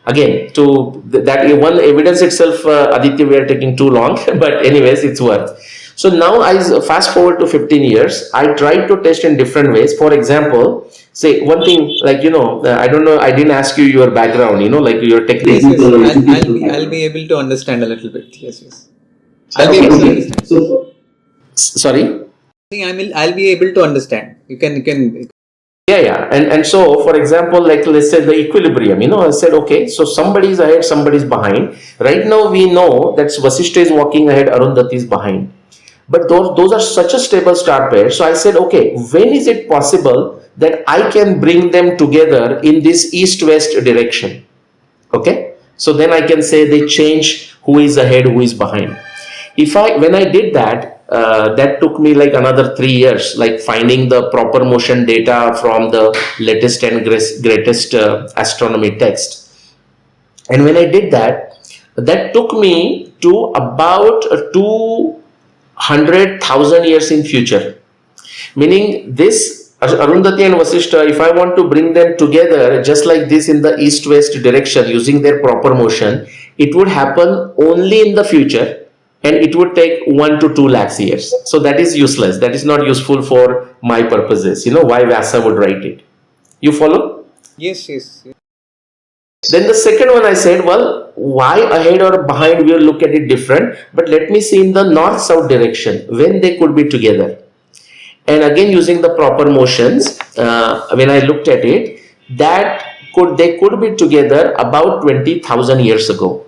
Again, to that one evidence itself, Aditya, we are taking too long, but anyways, it's worth. So now I fast forward to 15 years, I tried to test in different ways. For example, say one thing, like, I don't know, I didn't ask you your background, like your technical. Yes, I'll be able to understand a little bit. Yes. I'll be Okay. able to understand. So, Sorry? I'll be able to understand. You can. Yeah. And so, for example, like let's say the equilibrium, I said, okay, so somebody is ahead, somebody is behind. Right now we know that Vashishtha is walking ahead, Arundhati is behind. But those are such a stable star pair. So I said, okay, when is it possible that I can bring them together in this east-west direction? Okay. So then I can say they change who is ahead, who is behind. When I did that, that took me like another 3 years, like finding the proper motion data from the latest and greatest astronomy text. And when I did that, that took me to about 200,000 years in future. Meaning this Arundhati and Vashishtha, if I want to bring them together just like this in the east-west direction using their proper motion, it would happen only in the future. And it would take 1 to 2 lakhs years. So that is useless. That is not useful for my purposes. Why Vyasa would write it. You follow? Yes. Then the second one I said, well, why ahead or behind, we'll look at it different. But let me see in the north-south direction when they could be together. And again, using the proper motions, when I looked at it, they could be together about 20,000 years ago.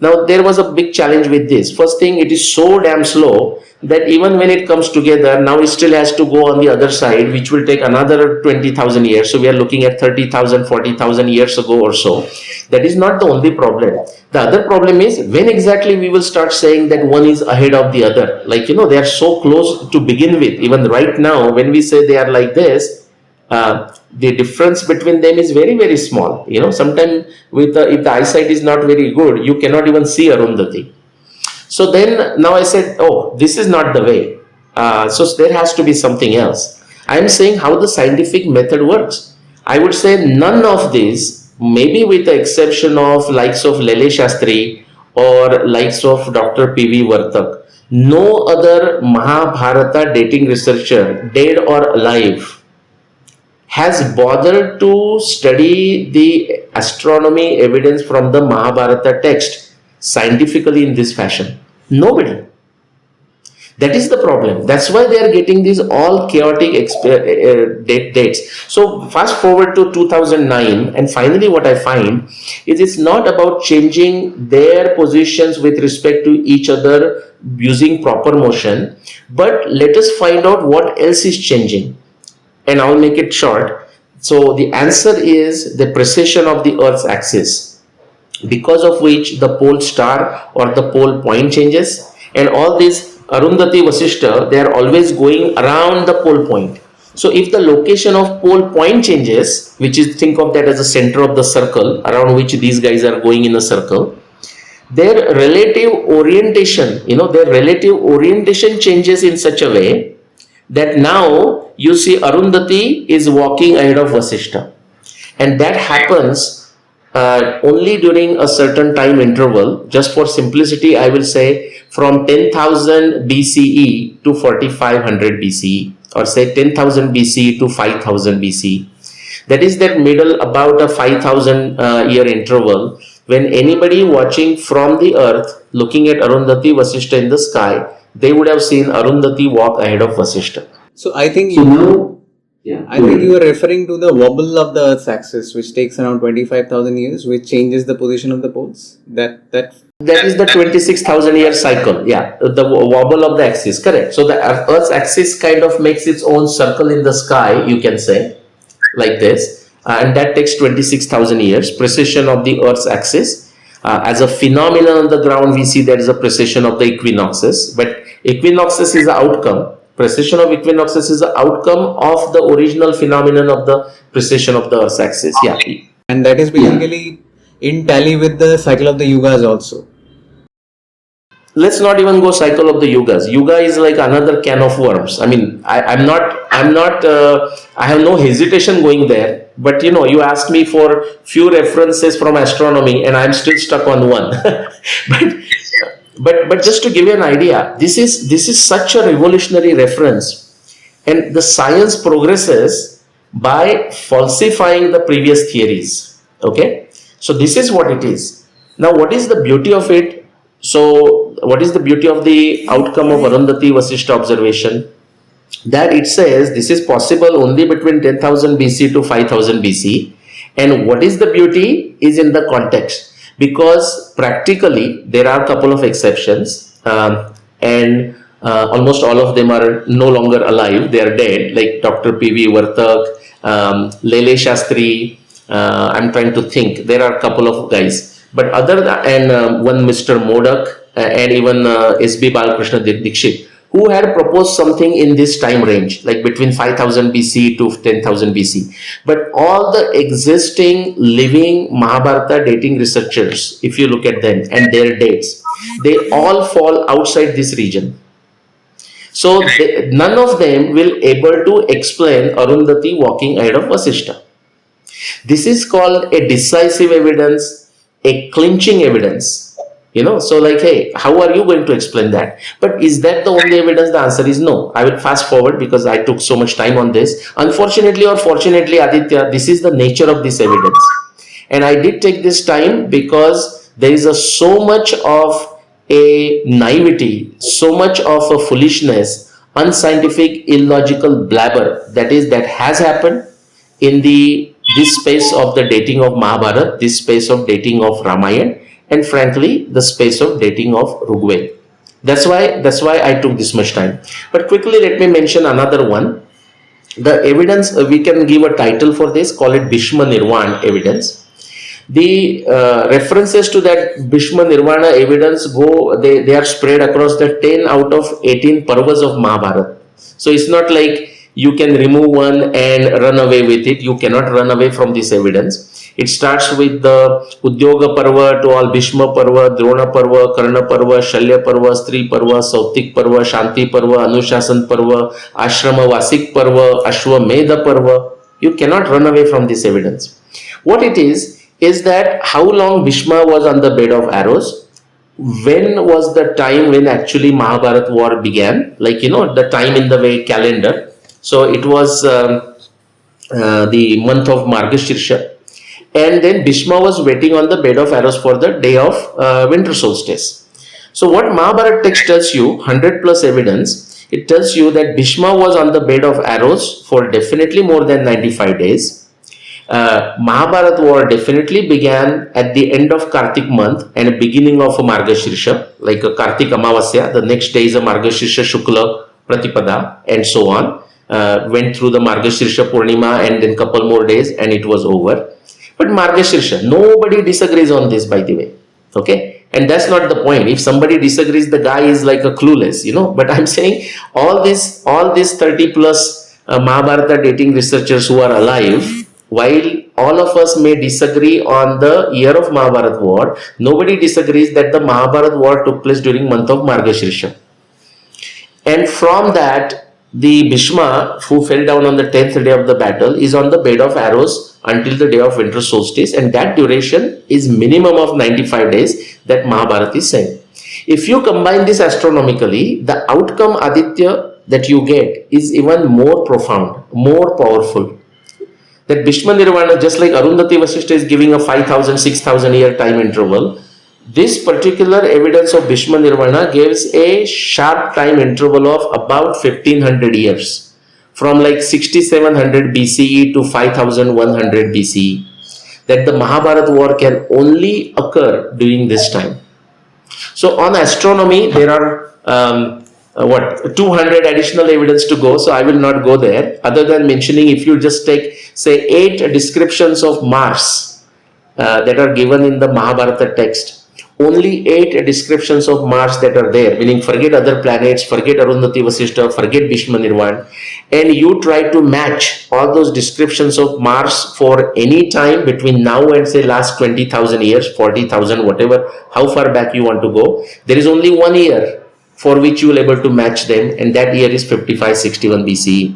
Now, there was a big challenge with this. First thing, it is so damn slow that even when it comes together, now it still has to go on the other side, which will take another 20,000 years. So we are looking at 30,000, 40,000 years ago or so. That is not the only problem. The other problem is when exactly we will start saying that one is ahead of the other. Like, they are so close to begin with. Even right now, when we say they are like this, the difference between them is very, very small. Sometimes if the eyesight is not very good, you cannot even see Arundhati. So then now I said, oh, this is not the way. So there has to be something else. I am saying how the scientific method works. I would say none of these, maybe with the exception of likes of Lele Shastri or likes of Dr. P.V. Vartak, no other Mahabharata dating researcher, dead or alive, has bothered to study the astronomy evidence from the Mahabharata text scientifically in this fashion. Nobody. That is the problem. That's why they are getting these all chaotic dates. So fast forward to 2009, and finally what I find is it's not about changing their positions with respect to each other using proper motion, but let us find out what else is changing. And I'll make it short. So the answer is the precession of the Earth's axis. because of which the pole star or the pole point changes. And all these Arundhuti Vashishtha, they are always going around the pole point. So if the location of pole point changes, which is, think of that as the center of the circle around which these guys are going in a circle, their relative orientation, changes in such a way that now you see Arundhati is walking ahead of Vasishtha. And that happens only during a certain time interval. Just for simplicity, I will say from 10,000 BCE to 4500 BCE, or say 10,000 BCE to 5000 BCE. That is that middle, about a 5000 year interval, when anybody watching from the earth looking at Arundhati Vasishtha in the sky, they would have seen Arundhati walk ahead of Vasishtha. So I think So now, yeah, I think you are referring to the wobble of the Earth's axis, which takes around 25,000 years, which changes the position of the poles. That is the 26,000 year cycle. Yeah, the wobble of the axis. Correct. So the Earth's axis kind of makes its own circle in the sky, you can say, like this. And that takes 26,000 years. Precession of the Earth's axis. As a phenomenon on the ground, we see there is a precession of the equinoxes. But equinoxes is the outcome. Precession of equinoxes is the outcome of the original phenomenon of the precession of the Earth's axis. Yeah. and that is basically in tally with the cycle of the yugas also. Let's not even go cycle of the yugas. Yuga is like another can of worms. I mean, I have no hesitation going there. But you asked me for few references from astronomy, and I'm still stuck on one. but just to give you an idea, this is such a revolutionary reference, and the science progresses by falsifying the previous theories. Okay, so this is what it is. Now, what is the beauty of it? So, what is the beauty of the outcome of Arundhati Vasishtha observation? That it says this is possible only between 10,000 BC to 5000 BC. And what is the beauty is in the context, because practically there are a couple of exceptions, and almost all of them are no longer alive. They are dead, like Dr. P.V. Vartak, Lele Shastri. I'm trying to think. There are a couple of guys. But other than one Mr. Modak and even S.B. Balakrishna Dikshit, who had proposed something in this time range, like between 5000 BC to 10,000 BC. But all the existing living Mahabharata dating researchers, if you look at them and their dates, they all fall outside this region. So none of them will able to explain Arundhati walking ahead of Vasishtha. This is called a decisive evidence, a clinching evidence. So like, hey, how are you going to explain that? But is that the only evidence? The answer is no. I will fast forward because I took so much time on this. Unfortunately or fortunately, Aditya, this is the nature of this evidence. And I did take this time because there is so much of a naivety, so much of a foolishness, unscientific, illogical blabber that has happened in this space of the dating of Mahabharata, this space of dating of Ramayana, and frankly, the space of dating of Rigveda. That's why I took this much time. But quickly, let me mention another one. The evidence, we can give a title for this, call it Bhishma Nirvana evidence. The references to that Bhishma Nirvana evidence they are spread across the 10 out of 18 parvas of Mahabharata. So it's not like you can remove one and run away with it. You cannot run away from this evidence. It starts with the Udyoga Parva to all Bhishma Parva, Drona Parva, Karna Parva, Shalya Parva, Stri Parva, Sautik Parva, Shanti Parva, Anushasan Parva, Ashrama Vasik Parva, Ashwamedha Parva. You cannot run away from this evidence. What it is that how long Bhishma was on the bed of arrows, when was the time when actually Mahabharata war began, like the time in the way calendar. So it was the month of Margashirsha. And then Bhishma was waiting on the bed of arrows for the day of winter solstice. So what Mahabharata text tells you, 100 plus evidence, it tells you that Bhishma was on the bed of arrows for definitely more than 95 days. Mahabharata war definitely began at the end of Kartik month and the beginning of a Margashirsha, like a Kartik Amavasya. The next day is a Margashirsha Shukla Pratipada, and so on. Went through the Margashirsha Purnima and then couple more days and it was over. But Margashirsha, nobody disagrees on this, by the way. Okay? And that's not the point. If somebody disagrees, the guy is like a clueless, But I'm saying all these 30 plus Mahabharata dating researchers who are alive, while all of us may disagree on the year of Mahabharata war, nobody disagrees that the Mahabharata war took place during month of Margashirsha. And from that, the Bhishma, who fell down on the 10th day of the battle, is on the bed of arrows until the day of winter solstice, and that duration is minimum of 95 days that Mahabharata is saying. If you combine this astronomically, the outcome Aditya that you get is even more profound, more powerful. That Bhishma Nirvana, just like Arundhuti Vashishtha is giving a 5,000, 6,000 year time interval, this particular evidence of Bhishma Nirvana gives a sharp time interval of about 1500 years, from like 6700 BCE to 5100 BCE, that the Mahabharata war can only occur during this time. So on astronomy, there are 200 additional evidence to go, so I will not go there, other than mentioning, if you just take, say, 8 descriptions of Mars that are given in the Mahabharata text, only 8 descriptions of Mars that are there, meaning forget other planets, forget Arundhuti Vashishtha, forget Bhishma Nirvana, and you try to match all those descriptions of Mars for any time between now and say last 20,000 years, 40,000, whatever, how far back you want to go, there is only one year for which you will able to match them, and that year is 5561 BCE.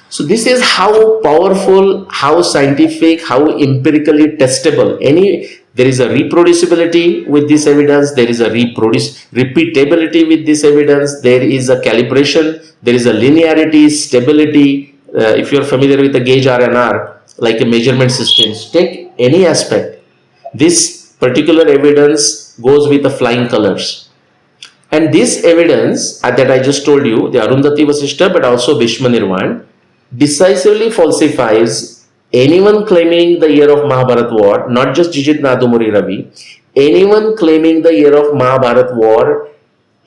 So this is how powerful, how scientific, how empirically testable. There is a reproducibility with this evidence, there is a repeatability with this evidence, there is a calibration, there is a linearity, stability. If you are familiar with the gauge R&R, like a measurement systems, take any aspect, this particular evidence goes with the flying colors. And this evidence that I just told you, the Arundhuti Vashishtha, but also Bhishma Nirvana, decisively falsifies anyone claiming the year of Mahabharata war, not just Jijit Nadumuri Ravi, anyone claiming the year of Mahabharata war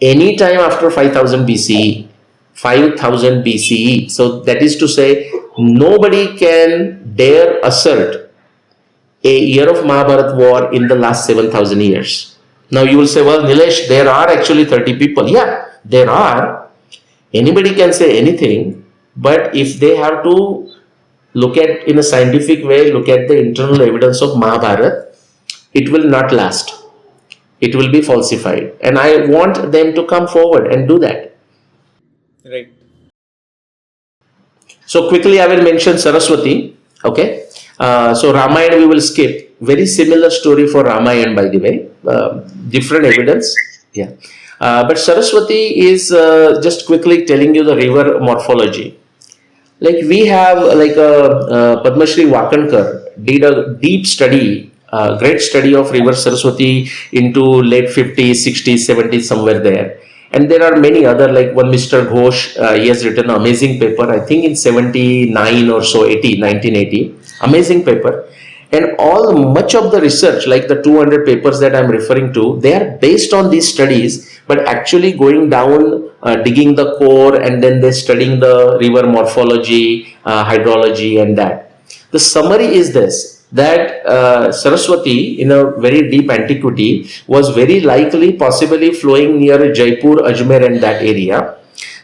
anytime after 5000 BCE. 5000 BCE. So that is to say, nobody can dare assert a year of Mahabharata war in the last 7000 years. Now you will say, well, Nilesh, there are actually 30 people. Yeah, there are. Anybody can say anything. But if they have to look at, in a scientific way, look at the internal evidence of Mahabharata, it will not last. It will be falsified. And I want them to come forward and do that. Right. So quickly I will mention Saraswati. Okay. So Ramayana we will skip. Very similar story for Ramayana, by the way. Different evidence. Yeah. But Saraswati is just quickly telling you the river morphology. Like we have like Padma Shri Wakankar did a deep study, great study of river Saraswati into late 50s, 60s, 70s, somewhere there. And there are many other, like one Mr. Ghosh, he has written an amazing paper, I think in 79 or so, 1980, amazing paper. And much of the research, like the 200 papers that I'm referring to, they are based on these studies, but actually going down, digging the core, and then they're studying the river morphology, hydrology, and that. The summary is this, that Saraswati, in a very deep antiquity, was very likely possibly flowing near Jaipur, Ajmer, and that area.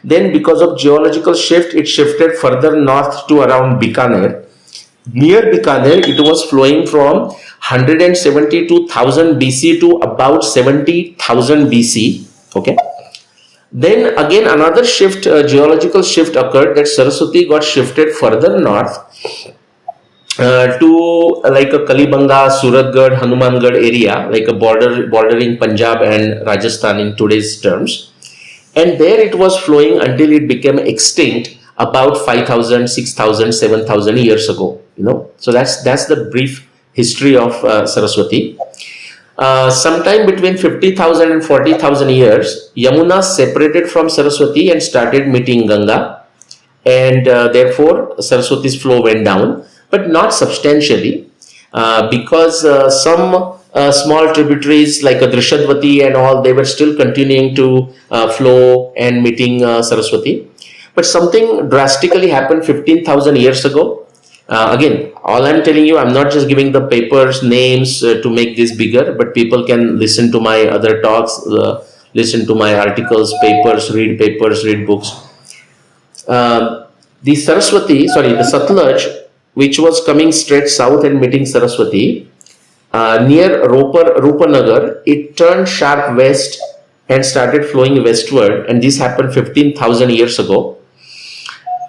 Then because of geological shift, it shifted further north to around Bikaner. Near Bikaner, it was flowing from 172,000 BC to about 70,000 BC. Okay. Then again another shift, geological shift occurred, that Saraswati got shifted further north to like a Kalibanga, Suratgarh, Hanumangarh area, like a bordering Punjab and Rajasthan in today's terms. And there it was flowing until it became extinct about 5,000, 6,000, 7,000 years ago. So that's the brief history of Saraswati. Sometime between 50,000 and 40,000 years, Yamuna separated from Saraswati and started meeting Ganga, and therefore Saraswati's flow went down, but not substantially, because some small tributaries like Drishadvati and all, they were still continuing to flow and meeting Saraswati. But something drastically happened 15,000 years ago, Again, all I'm telling you, I'm not just giving the papers names to make this bigger, but people can listen to my other talks, listen to my articles, papers, read books. The Saraswati, sorry, the Satluj, which was coming straight south and meeting Saraswati, near Rupanagar, it turned sharp west and started flowing westward, and this happened 15,000 years ago.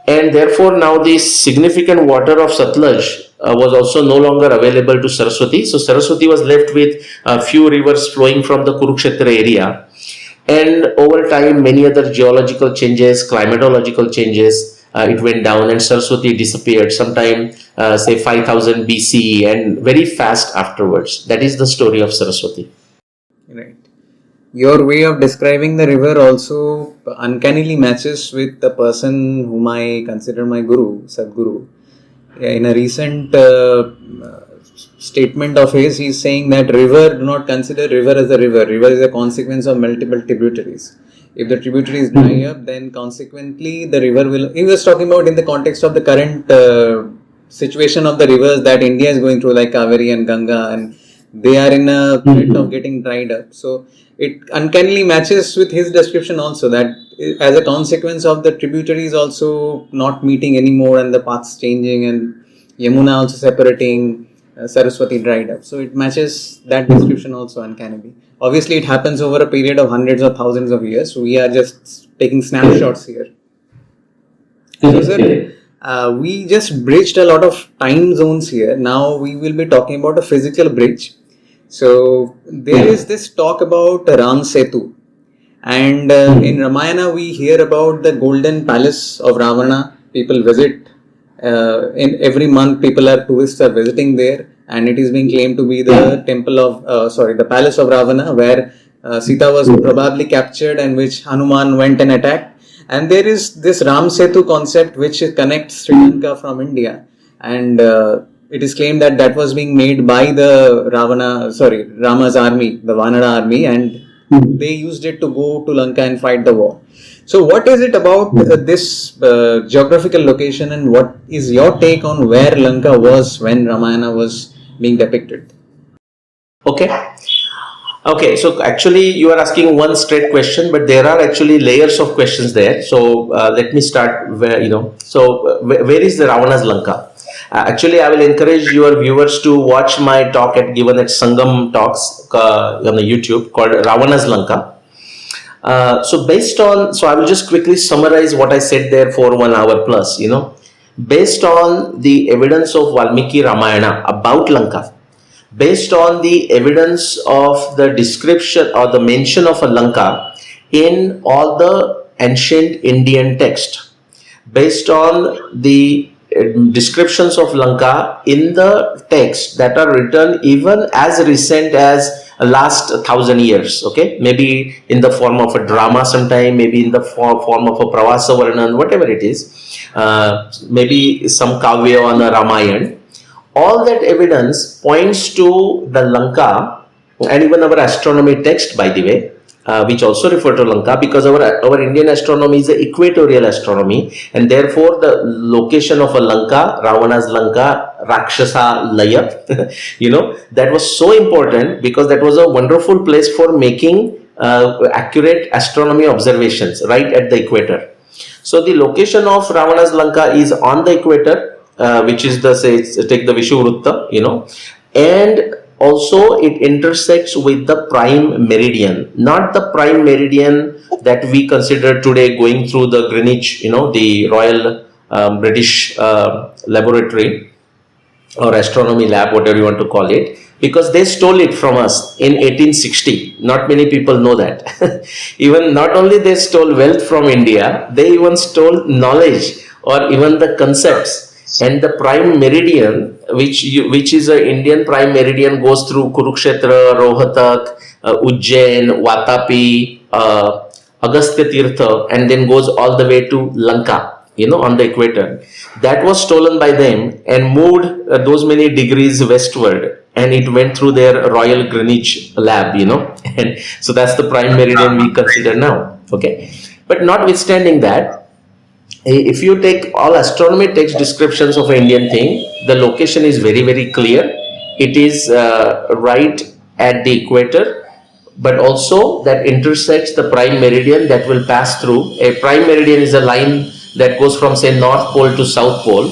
And therefore, now the significant water of Satluj was also no longer available to Saraswati. So Saraswati was left with a few rivers flowing from the Kurukshetra area. And over time, many other geological changes, climatological changes, it went down, and Saraswati disappeared sometime, say 5000 BC, and very fast afterwards. That is the story of Saraswati. Right. Your way of describing the river also uncannily matches with the person whom I consider my guru, Sadguru. In a recent statement of his, he is saying that river, do not consider river as a river. River is a consequence of multiple tributaries. If the tributaries dry up, then consequently the river will... He was talking about in the context of the current situation of the rivers that India is going through, like Kaveri and Ganga, and they are in a threat of getting dried up. So it uncannily matches with his description also, that as a consequence of the tributaries also not meeting anymore and the paths changing and Yamuna also separating, Saraswati dried up. So it matches that description also uncannily. Obviously it happens over a period of hundreds or thousands of years. So we are just taking snapshots here. So sir, we just bridged a lot of time zones here. Now we will be talking about a physical bridge. So there is this talk about Ram Setu, and in Ramayana we hear about the golden palace of Ravana. People visit in every month. Tourists are visiting there, and it is being claimed to be the temple of the palace of Ravana, where Sita was probably captured and which Hanuman went and attacked. And there is this Ram Setu concept which connects Sri Lanka from India, and it is claimed that that was being made by the Rama's army, the Vanara army, and they used it to go to Lanka and fight the war. So what is it about this geographical location, and what is your take on where Lanka was when Ramayana was being depicted? Okay, so actually you are asking one straight question, but there are actually layers of questions there. So let me start where, where is the Ravana's Lanka? Actually, I will encourage your viewers to watch my talk given at Sangam Talks on the YouTube called Ravana's Lanka. So I will just quickly summarize what I said there for 1 hour plus, based on the evidence of Valmiki Ramayana about Lanka, based on the evidence of the description or the mention of a Lanka in all the ancient Indian text, based on the descriptions of Lanka in the text that are written even as recent as last 1,000 years, okay, maybe in the form of a drama sometime, maybe in the form of a Pravasa Varnan, whatever it is, maybe some Kavya on a Ramayana. All that evidence points to the Lanka, and even our astronomy text, by the way, which also refer to Lanka, because our Indian astronomy is an equatorial astronomy, and therefore the location of a Lanka, Ravana's Lanka, Rakshasa Laya, that was so important because that was a wonderful place for making accurate astronomy observations right at the equator. So the location of Ravana's Lanka is on the equator, which is take the Vishuvrutta, and also it intersects with the prime meridian, not the prime meridian that we consider today going through the Greenwich, the Royal British Laboratory or Astronomy Lab, whatever you want to call it, because they stole it from us in 1860. Not many people know that. Even not only they stole wealth from India, they even stole knowledge or even the concepts. And the prime meridian, which is an Indian prime meridian, goes through Kurukshetra, Rohatak, Ujjain, Vatapi, Agastya Tirtha, and then goes all the way to Lanka, on the equator. That was stolen by them and moved those many degrees westward, and it went through their Royal Greenwich lab, and so that's the prime meridian we consider now. Okay, but notwithstanding that, If you take all astronomy text descriptions of an Indian thing, the location is very, very clear. It is right at the equator, but also that intersects the prime meridian that will pass through. A prime meridian is a line that goes from, say, North Pole to South Pole,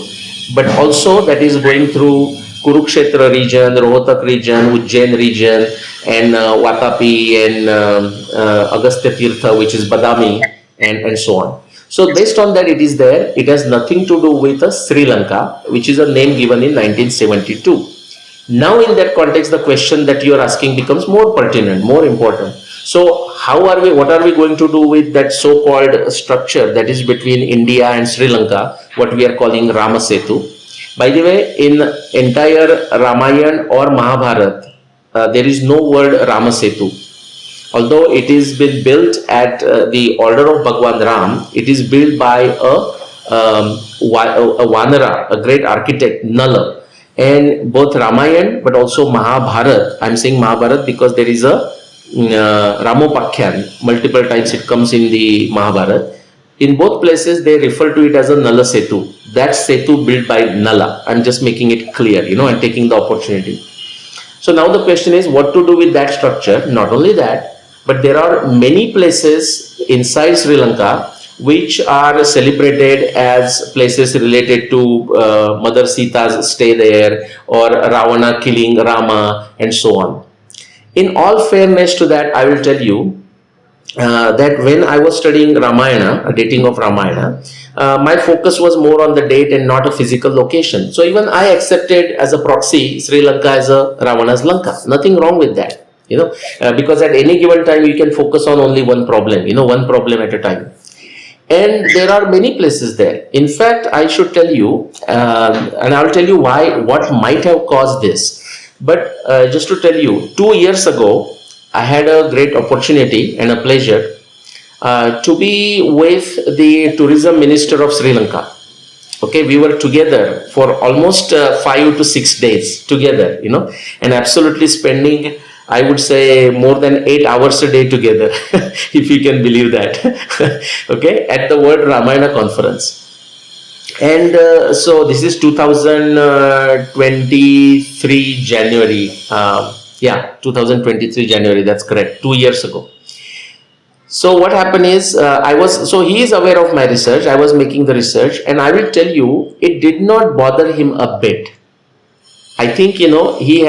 but also that is going through Kurukshetra region, Rohtak region, Ujjain region, and Vatapi, and Agastya Tirtha, which is Badami, and so on. So based on that, it is there. It has nothing to do with Sri Lanka, which is a name given in 1972. Now in that context, the question that you are asking becomes more pertinent, more important. So what are we going to do with that so-called structure that is between India and Sri Lanka, what we are calling Rama Setu? By the way, in entire Ramayana or Mahabharata, there is no word Rama Setu. Although it is been built at the order of Bhagwan Ram, it is built by a Vanara, a great architect, Nala. And both Ramayana but also Mahabharata, I'm saying Mahabharata because there is a Ramopakyan, multiple times it comes in the Mahabharata. In both places, they refer to it as a Nala Setu. That Setu built by Nala. I'm just making it clear, and taking the opportunity. So now the question is what to do with that structure. Not only that, but there are many places inside Sri Lanka which are celebrated as places related to Mother Sita's stay there, or Ravana killing Rama, and so on. In all fairness to that, I will tell you that when I was studying Ramayana, a dating of Ramayana, my focus was more on the date and not a physical location. So even I accepted as a proxy Sri Lanka as a Ravana's Lanka. Nothing wrong with that. Because at any given time you can focus on only one problem, one problem at a time. And there are many places there. In fact, I should tell you, and I'll tell you what might have caused this. But just to tell you, 2 years ago, I had a great opportunity and a pleasure to be with the tourism minister of Sri Lanka. Okay, we were together for almost 5 to 6 days together, and absolutely spending, I would say, more than 8 hours a day together, if you can believe that. Okay, at the World Ramayana Conference. And so this is 2023 January. 2023 January, that's correct, 2 years ago. So what happened is, he is aware of my research. I was making the research, and I will tell you, it did not bother him a bit. I think, he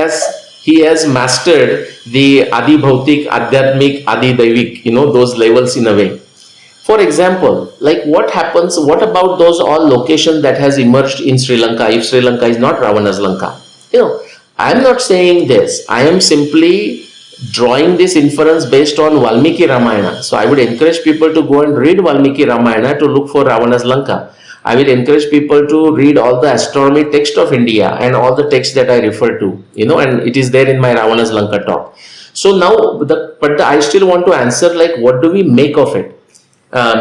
has mastered the Adi Bhautik, Adhyatmik, Adi Daivik, those levels in a way. For example, like what about those all locations that has emerged in Sri Lanka if Sri Lanka is not Ravana's Lanka? I am not saying this. I am simply drawing this inference based on Valmiki Ramayana. So I would encourage people to go and read Valmiki Ramayana to look for Ravana's Lanka. I will encourage people to read all the astronomy text of India and all the texts that I refer to, and it is there in my Ravana's Lanka talk. So now, I still want to answer, like, what do we make of it?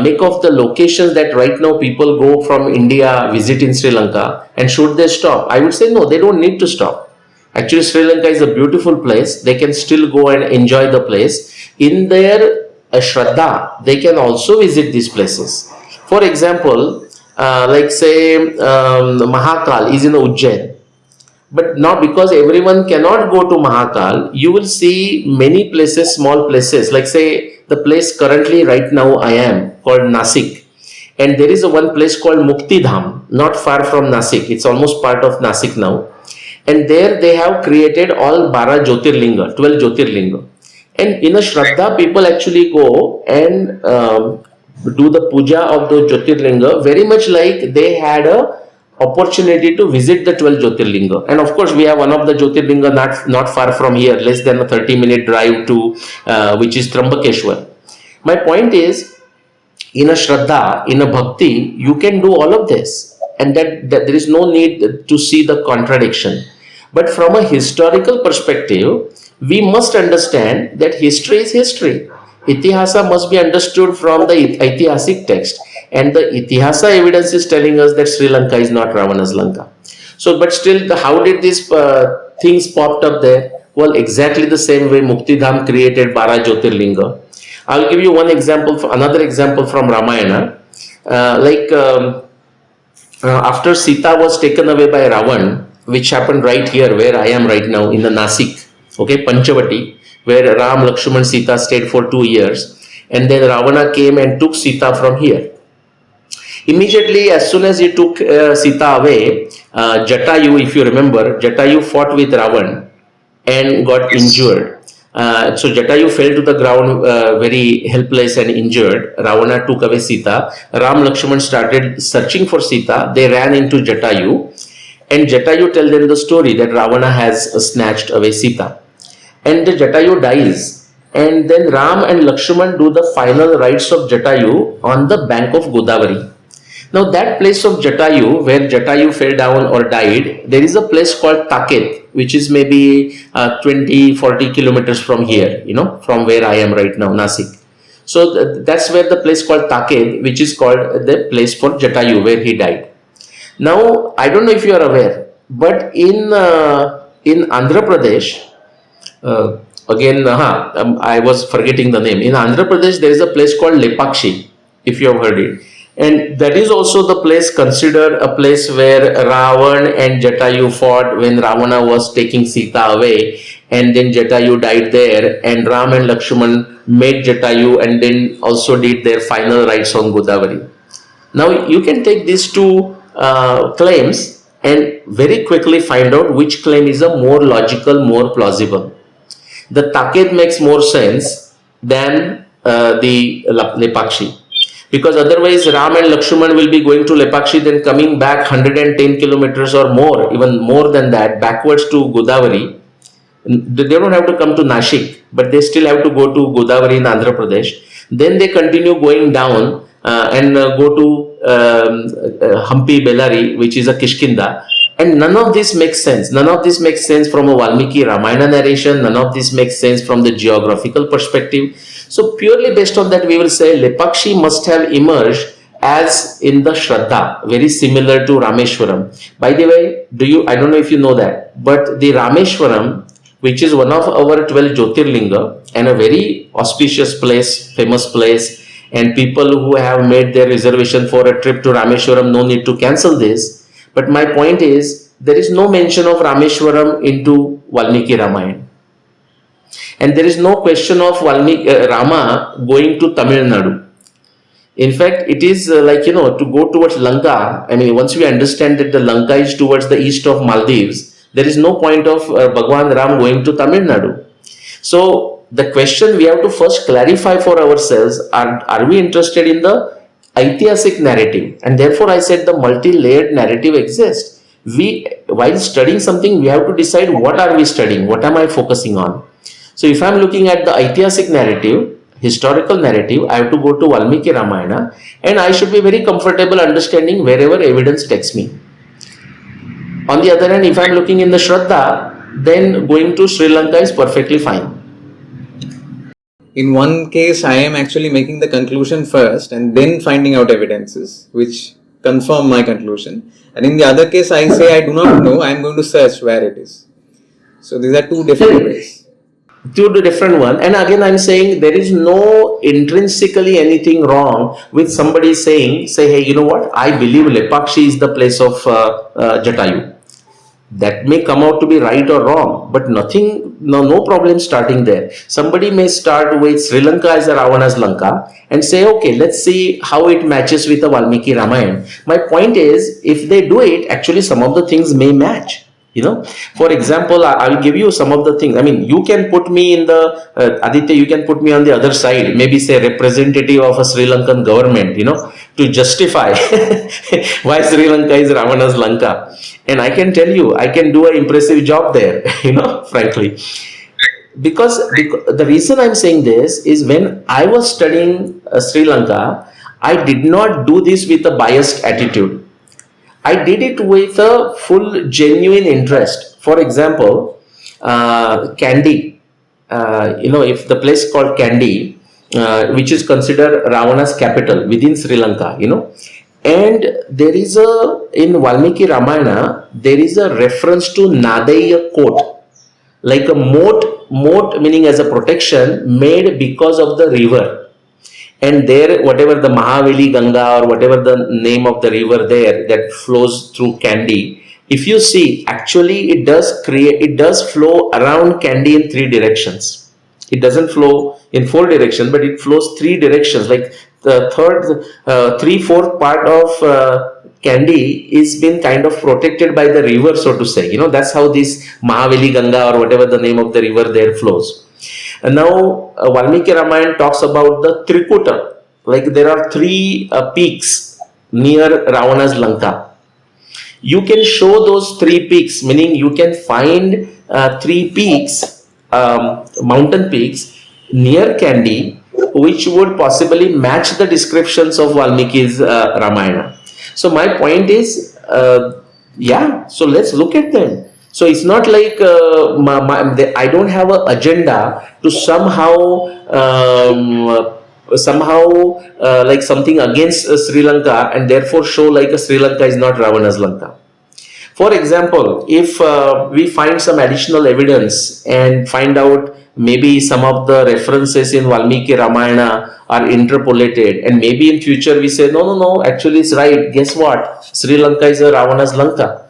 Make of the locations that right now people go from India, visit in Sri Lanka, and should they stop? I would say no, they don't need to stop. Actually, Sri Lanka is a beautiful place. They can still go and enjoy the place. In their Shraddha, they can also visit these places. For example, like say Mahakal is in Ujjain. But now, because everyone cannot go to Mahakal, you will see many places, small places, like say the place currently right now I am, called Nasik. And there is one place called Mukti Dham, not far from Nasik. It's almost part of Nasik now. And there they have created all 12 Jyotirlinga, 12 Jyotirlinga. And in a Shraddha, people actually go and do the puja of the Jyotirlinga, very much like they had a opportunity to visit the 12 Jyotirlinga. And of course, we have one of the Jyotirlinga not far from here, less than a 30-minute drive to, which is Trambakeshwar. My point is, in a Shraddha, in a Bhakti, you can do all of this. And that there is no need to see the contradiction. But from a historical perspective, we must understand that history is history. Itihasa must be understood from the Itihasic text. And the Itihasa evidence is telling us that Sri Lanka is not Ravana's Lanka. So, but still, how did these things popped up there? Well, exactly the same way Muktidham created 12 Jyotirlinga. I'll give you another example from Ramayana. After Sita was taken away by Ravan, which happened right here where I am right now in the Nasik, okay, Panchavati, where Ram, Lakshman, Sita stayed for 2 years, and then Ravana came and took Sita from here. Immediately, as soon as he took Sita away, Jatayu, if you remember, Jatayu fought with Ravan and got injured. So Jatayu fell to the ground very helpless and injured. Ravana took away Sita. Ram Lakshman started searching for Sita. They ran into Jatayu, and Jatayu tell them the story that Ravana has snatched away Sita. And the Jatayu dies. And then Ram and Lakshman do the final rites of Jatayu on the bank of Godavari. Now that place of Jatayu, where Jatayu fell down or died, there is a place called Taket, which is maybe 20-40 kilometers from here, from where I am right now, Nasik. So that's where the place called Taket, which is called the place for Jatayu, where he died. Now, I don't know if you are aware, but in Andhra Pradesh, I was forgetting the name. In Andhra Pradesh, there is a place called Lepakshi, if you have heard it. And that is also the place considered a place where Ravan and Jatayu fought when Ravana was taking Sita away, and then Jatayu died there, and Ram and Lakshman made Jatayu and then also did their final rites on Godavari. Now you can take these two claims and very quickly find out which claim is a more logical, more plausible. The Taket makes more sense than the Lepakshi. Because otherwise Ram and Lakshman will be going to Lepakshi, then coming back 110 kilometers or more, even more than that, backwards to Godavari. They don't have to come to Nashik, but they still have to go to Godavari in Andhra Pradesh. Then they continue going down and go to Hampi Bellary, which is a Kishkinda. And none of this makes sense. None of this makes sense from a Valmiki Ramayana narration. None of this makes sense from the geographical perspective. So purely based on that, we will say Lepakshi must have emerged as in the Shraddha, very similar to Rameshwaram. By the way, I don't know if you know that, but the Rameshwaram, which is one of our 12 Jyotirlinga and a very auspicious place, famous place, and people who have made their reservation for a trip to Rameshwaram, no need to cancel this. But my point is, there is no mention of Rameshwaram into Valmiki Ramayana. And there is no question of Rama going to Tamil Nadu. In fact, it is to go towards Lanka. I mean, once we understand that the Lanka is towards the east of Maldives, there is no point of Bhagwan Ram going to Tamil Nadu. So, the question we have to first clarify for ourselves, are we interested in the Aitihasic narrative? And therefore, I said the multi-layered narrative exists. While studying something, we have to decide what are we studying, what am I focusing on. So if I am looking at the Aitihasic narrative, historical narrative, I have to go to Valmiki Ramayana, and I should be very comfortable understanding wherever evidence takes me. On the other hand, if I am looking in the Shraddha, then going to Sri Lanka is perfectly fine. In one case, I am actually making the conclusion first and then finding out evidences which confirm my conclusion. And in the other case, I say I do not know, I am going to search where it is. So these are two different ways. To the different one. And again, I'm saying there is no intrinsically anything wrong with somebody saying, hey, you know what? I believe Lepakshi is the place of Jatayu. That may come out to be right or wrong, but no problem starting there. Somebody may start with Sri Lanka as a Ravana's Lanka and say, okay, let's see how it matches with the Valmiki Ramayana. My point is, if they do it, actually some of the things may match. For example, I'll give you some of the things. I mean, you can put me in the, Aditya, you can put me on the other side, maybe say representative of a Sri Lankan government, to justify why Sri Lanka is Ravana's Lanka. And I can tell you, I can do an impressive job there, frankly. Because the reason I'm saying this is when I was studying Sri Lanka, I did not do this with a biased attitude. I did it with a full genuine interest. For example, Kandy, if the place called Kandy, which is considered Ravana's capital within Sri Lanka, and there is in Valmiki Ramayana, there is a reference to Nadaiya coat, like a moat meaning as a protection made because of the river. and there whatever the Mahaveli Ganga or whatever the name of the river there that flows through Kandy, if you see, actually it does flow around Kandy in three directions. It doesn't flow in four directions, but it flows three directions. Like the third, three-fourth part of Kandy is been kind of protected by the river, so to say. That's how this Mahaveli Ganga or whatever the name of the river there flows. And now Valmiki Ramayana talks about the Trikuta. Like there are three peaks near Ravana's Lanka. You can show those three peaks, meaning you can find three peaks, mountain peaks near Kandy, which would possibly match the descriptions of Valmiki's Ramayana. So my point is, so let's look at them. So it's not like I don't have an agenda to somehow like something against Sri Lanka and therefore show like Sri Lanka is not Ravana's Lanka. For example, if we find some additional evidence and find out maybe some of the references in Valmiki Ramayana are interpolated, and maybe in future we say no, actually it's right. Guess what? Sri Lanka is a Ravana's Lanka.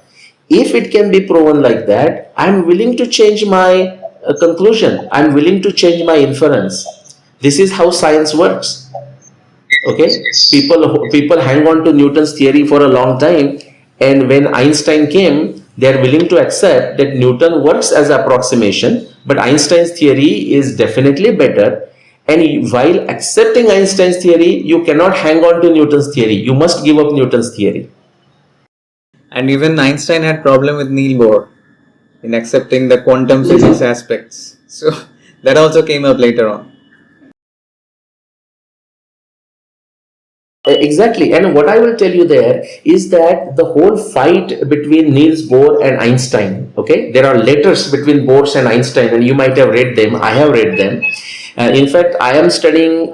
If it can be proven like that, I'm willing to change my conclusion. I'm willing to change my inference. This is how science works. Okay, people hang on to Newton's theory for a long time, and when Einstein came, they are willing to accept that Newton works as approximation, but Einstein's theory is definitely better. And while accepting Einstein's theory, you cannot hang on to Newton's theory. You must give up Newton's theory. And even Einstein had problem with Niels Bohr in accepting the quantum physics aspects. So that also came up later on. Exactly, and what I will tell you there is that the whole fight between Niels Bohr and Einstein, okay, there are letters between Bohr and Einstein, and you might have read them. I have read them. In fact, I am studying.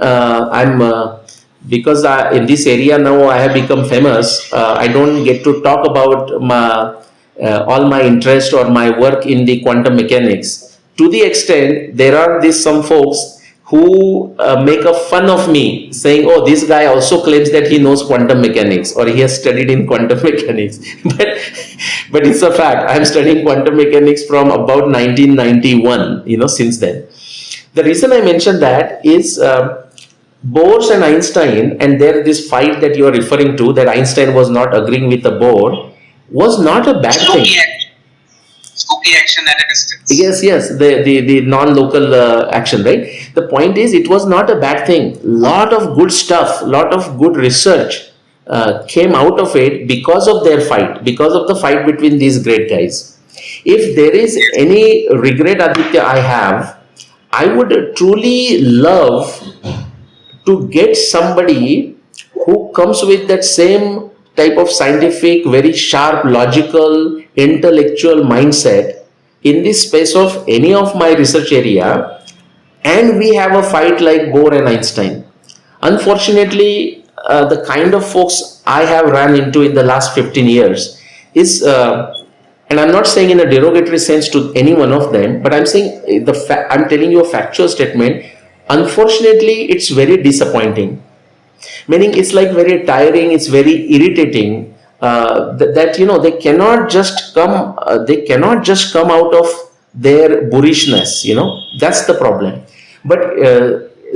Because in this area now I have become famous. I don't get to talk about all my interest or my work in the quantum mechanics. To the extent there are some folks who make a fun of me, saying, "Oh, this guy also claims that he knows quantum mechanics or he has studied in quantum mechanics." but it's a fact. I'm studying quantum mechanics from about 1991. Since then. The reason I mentioned that is. Bohr and Einstein, and there this fight that you are referring to, that Einstein was not agreeing with the Bohr, was not a bad thing. Spooky action at a distance. Yes, the non-local action, right? The point is, it was not a bad thing. Lot of good stuff, lot of good research came out of it because of their fight, because of the fight between these great guys. If there is any regret, Aditya, I have, I would truly love to get somebody who comes with that same type of scientific, very sharp, logical, intellectual mindset in the space of any of my research area, and we have a fight like Bohr and Einstein. Unfortunately, the kind of folks I have ran into in the last 15 years is, and I'm not saying in a derogatory sense to any one of them, but I'm saying I'm telling you a factual statement. Unfortunately, it's very disappointing. Meaning, it's like very tiring. It's very irritating. That they cannot just come. They cannot just come out of their boorishness. That's the problem. But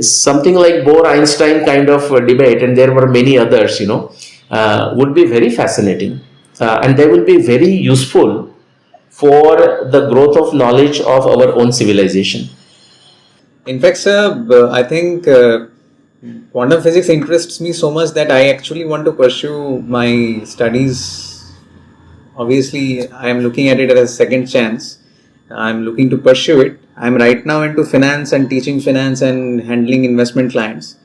something like Bohr Einstein kind of debate, and there were many others. Would be very fascinating, and they will be very useful for the growth of knowledge of our own civilization. In fact, sir, I think quantum physics interests me so much that I actually want to pursue my studies. Obviously, I am looking at it as a second chance. I'm looking to pursue it. I'm right now into finance and teaching finance and handling investment clients.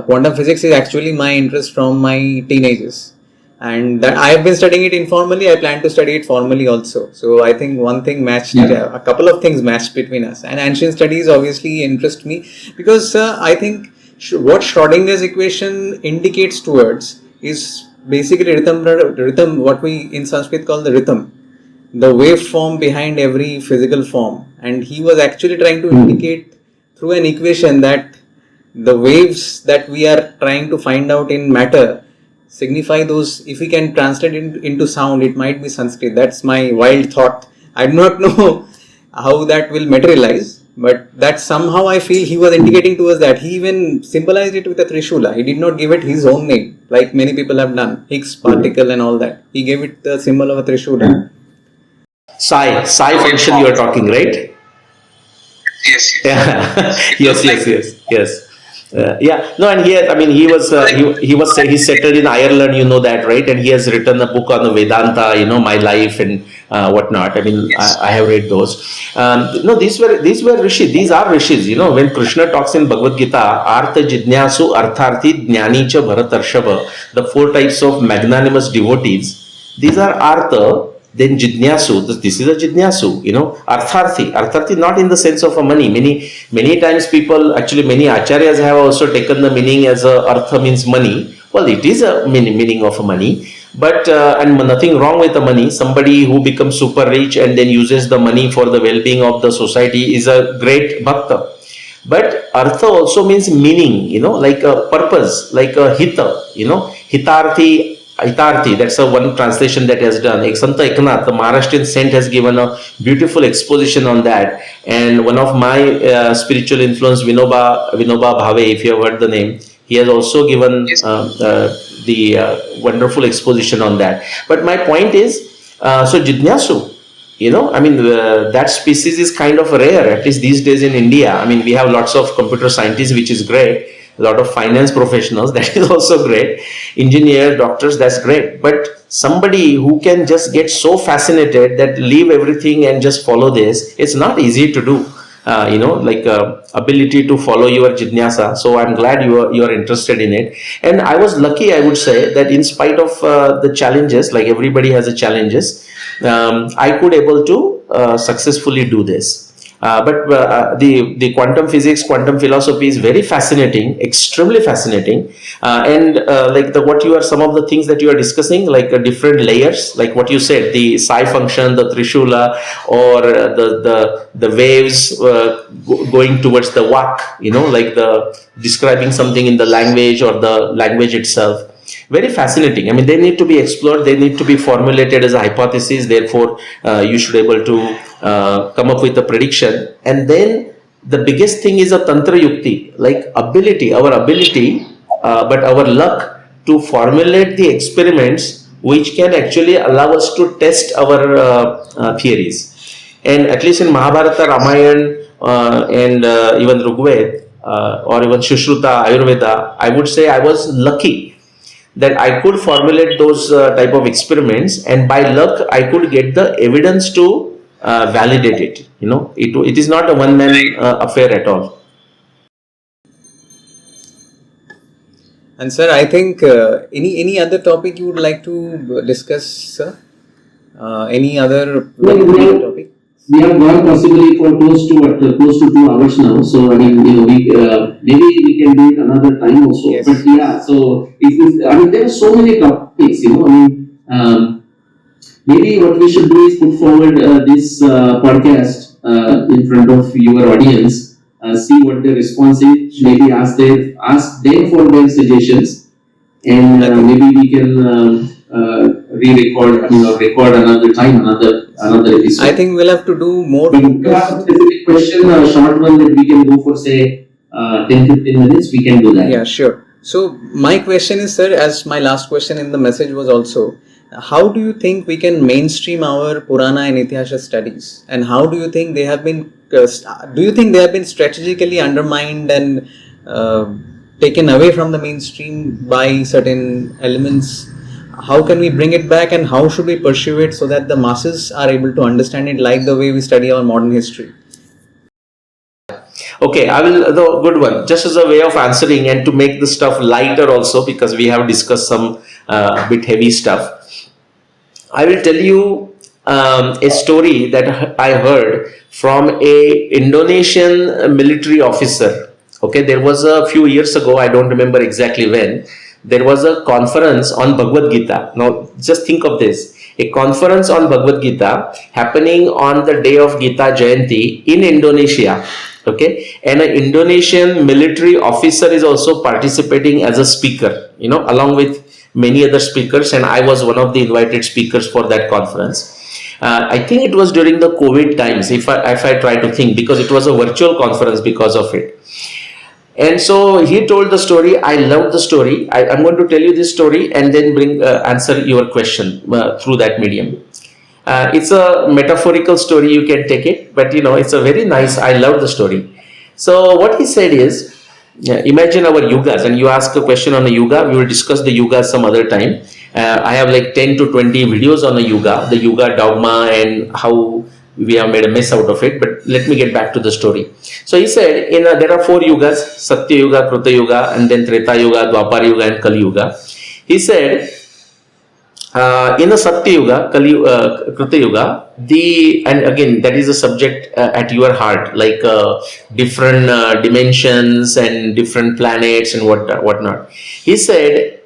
Quantum physics is actually my interest from my teenagers. And that I have been studying it informally. I plan to study it formally also. So I think one thing matched, a couple of things matched between us. And ancient studies obviously interest me because I think what Schrodinger's equation indicates towards is basically rhythm, what we in Sanskrit call the rhythm, the waveform behind every physical form. And he was actually trying to indicate through an equation that the waves that we are trying to find out in matter signify those. If we can translate it into sound, it might be Sanskrit. That's my wild thought. I do not know how that will materialize, but that somehow I feel he was indicating to us that he even symbolized it with a Trishula. He did not give it his own name, like many people have done, Higgs particle and all that. He gave it the symbol of a Trishula. Psi function you are talking, right? Yes. Yeah. It was Yes. Yeah, no, and he's settled in Ireland, you know that, right? And he has written a book on the Vedanta, my life and whatnot. I mean, I have read those. No, these were rishis. These are rishis. When Krishna talks in Bhagavad Gita, Artha Jidnyasu, Artharthi, Jnani cha Bharatarshava, the 4 types of magnanimous devotees. These are Artha. Then Jidnyasu, this is a Jidnyasu, Artharthi not in the sense of a money. Many times people, actually many acharyas have also taken the meaning as Artha means money. Well, it is a meaning of money, but and nothing wrong with the money. Somebody who becomes super rich and then uses the money for the well-being of the society is a great bhakta. But Artha also means meaning, like a purpose, like a hita, Hitarthi, that's a one translation that has done. Santa Eknath, the Maharashtrian saint, has given a beautiful exposition on that. And one of my spiritual influence, Vinoba Bhave, if you have heard the name, he has also given the wonderful exposition on that. But my point is, so Jidnyasu, that species is kind of rare, at least these days in India. I mean, we have lots of computer scientists, which is great. A lot of finance professionals, that is also great. Engineers, doctors, that's great. But somebody who can just get so fascinated that leave everything and just follow this, it's not easy to do. Ability to follow your jidnyasa. So I'm glad you are interested in it. And I was lucky, I would say, that in spite of the challenges, like everybody has a challenges, I could able to successfully do this. But the quantum physics, quantum philosophy is very fascinating, extremely fascinating. Some of the things that you are discussing, like different layers, like what you said, the psi function, the Trishula, or the waves going towards the Vak, like the describing something in the language or the language itself. Very fascinating. I mean, they need to be explored. They need to be formulated as a hypothesis. Therefore, you should be able to come up with a prediction. And then the biggest thing is a tantra yukti, like our ability, but our luck to formulate the experiments which can actually allow us to test our theories. And at least in Mahabharata, Ramayana, and even Rigveda, or even Sushruta, Ayurveda, I would say I was lucky that I could formulate those type of experiments, and by luck I could get the evidence to validate it. It is not a one-man affair at all. And sir, I think any other topic you would like to discuss, sir? Any other topic? We have gone possibly for close to 2 hours now. So I mean, maybe we can do it another time also. Yes. But yeah, so there are so many topics. Maybe what we should do is put forward this podcast in front of your audience. See what their response is. Maybe ask them for their suggestions, and maybe we can re-record. Record another time, another episode. I think we'll have to do more. But if you have a specific question, a short one that we can go for, say, 10-15 minutes, we can do that. Yeah, sure. So my question is, sir, as my last question in the message was also, how do you think we can mainstream our Purana and Itihasa studies? And how do you think they have been, strategically undermined and taken away from the mainstream by certain elements? How can we bring it back, and how should we pursue it so that the masses are able to understand it like the way we study our modern history? Okay, I will, the good one, just as a way of answering and to make the stuff lighter also, because we have discussed some bit heavy stuff. I will tell you a story that I heard from a Indonesian military officer. Okay, there was a few years ago, I don't remember exactly when, there was a conference on Bhagavad Gita. Now, just think of this. A conference on Bhagavad Gita happening on the day of Gita Jayanti in Indonesia. Okay, and an Indonesian military officer is also participating as a speaker, along with many other speakers, and I was one of the invited speakers for that conference. I think it was during the COVID times, if I try to think, because it was a virtual conference because of it. And so he told the story. I loved the story. I'm going to tell you this story and then answer your question through that medium. It's a metaphorical story, you can take it, but it's a very nice, I love the story. So what he said is, imagine our yugas, and you ask a question on a yuga, we will discuss the yugas some other time. I have like 10 to 20 videos on the yuga dogma and how we have made a mess out of it, but let me get back to the story. So he said, there are 4 yugas, Satya Yuga, Kruta Yuga, and then Treta Yuga, Dwapar Yuga, and Kali Yuga. He said, in the Satya Yuga, Kruta Yuga, and again, that is a subject at your heart, like different dimensions and different planets and whatnot. He said,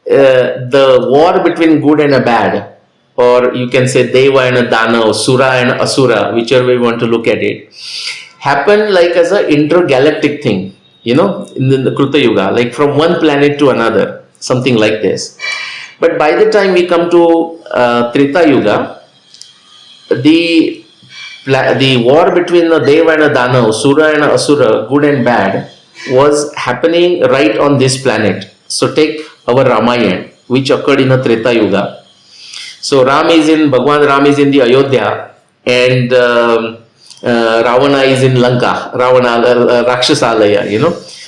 the war between good and a bad, or you can say Deva and a Dana, Sura and Asura, whichever way you want to look at it, happened like as an intergalactic thing, in the Kruta Yuga, like from one planet to another, something like this. But by the time we come to Treta Yuga, the war between the Deva and a Dana, Sura and Asura, good and bad, was happening right on this planet. So take our Ramayana, which occurred in the Treta Yuga. So Bhagwan Ram is in the Ayodhya, and Ravana is in Lanka, Rakshasalaya,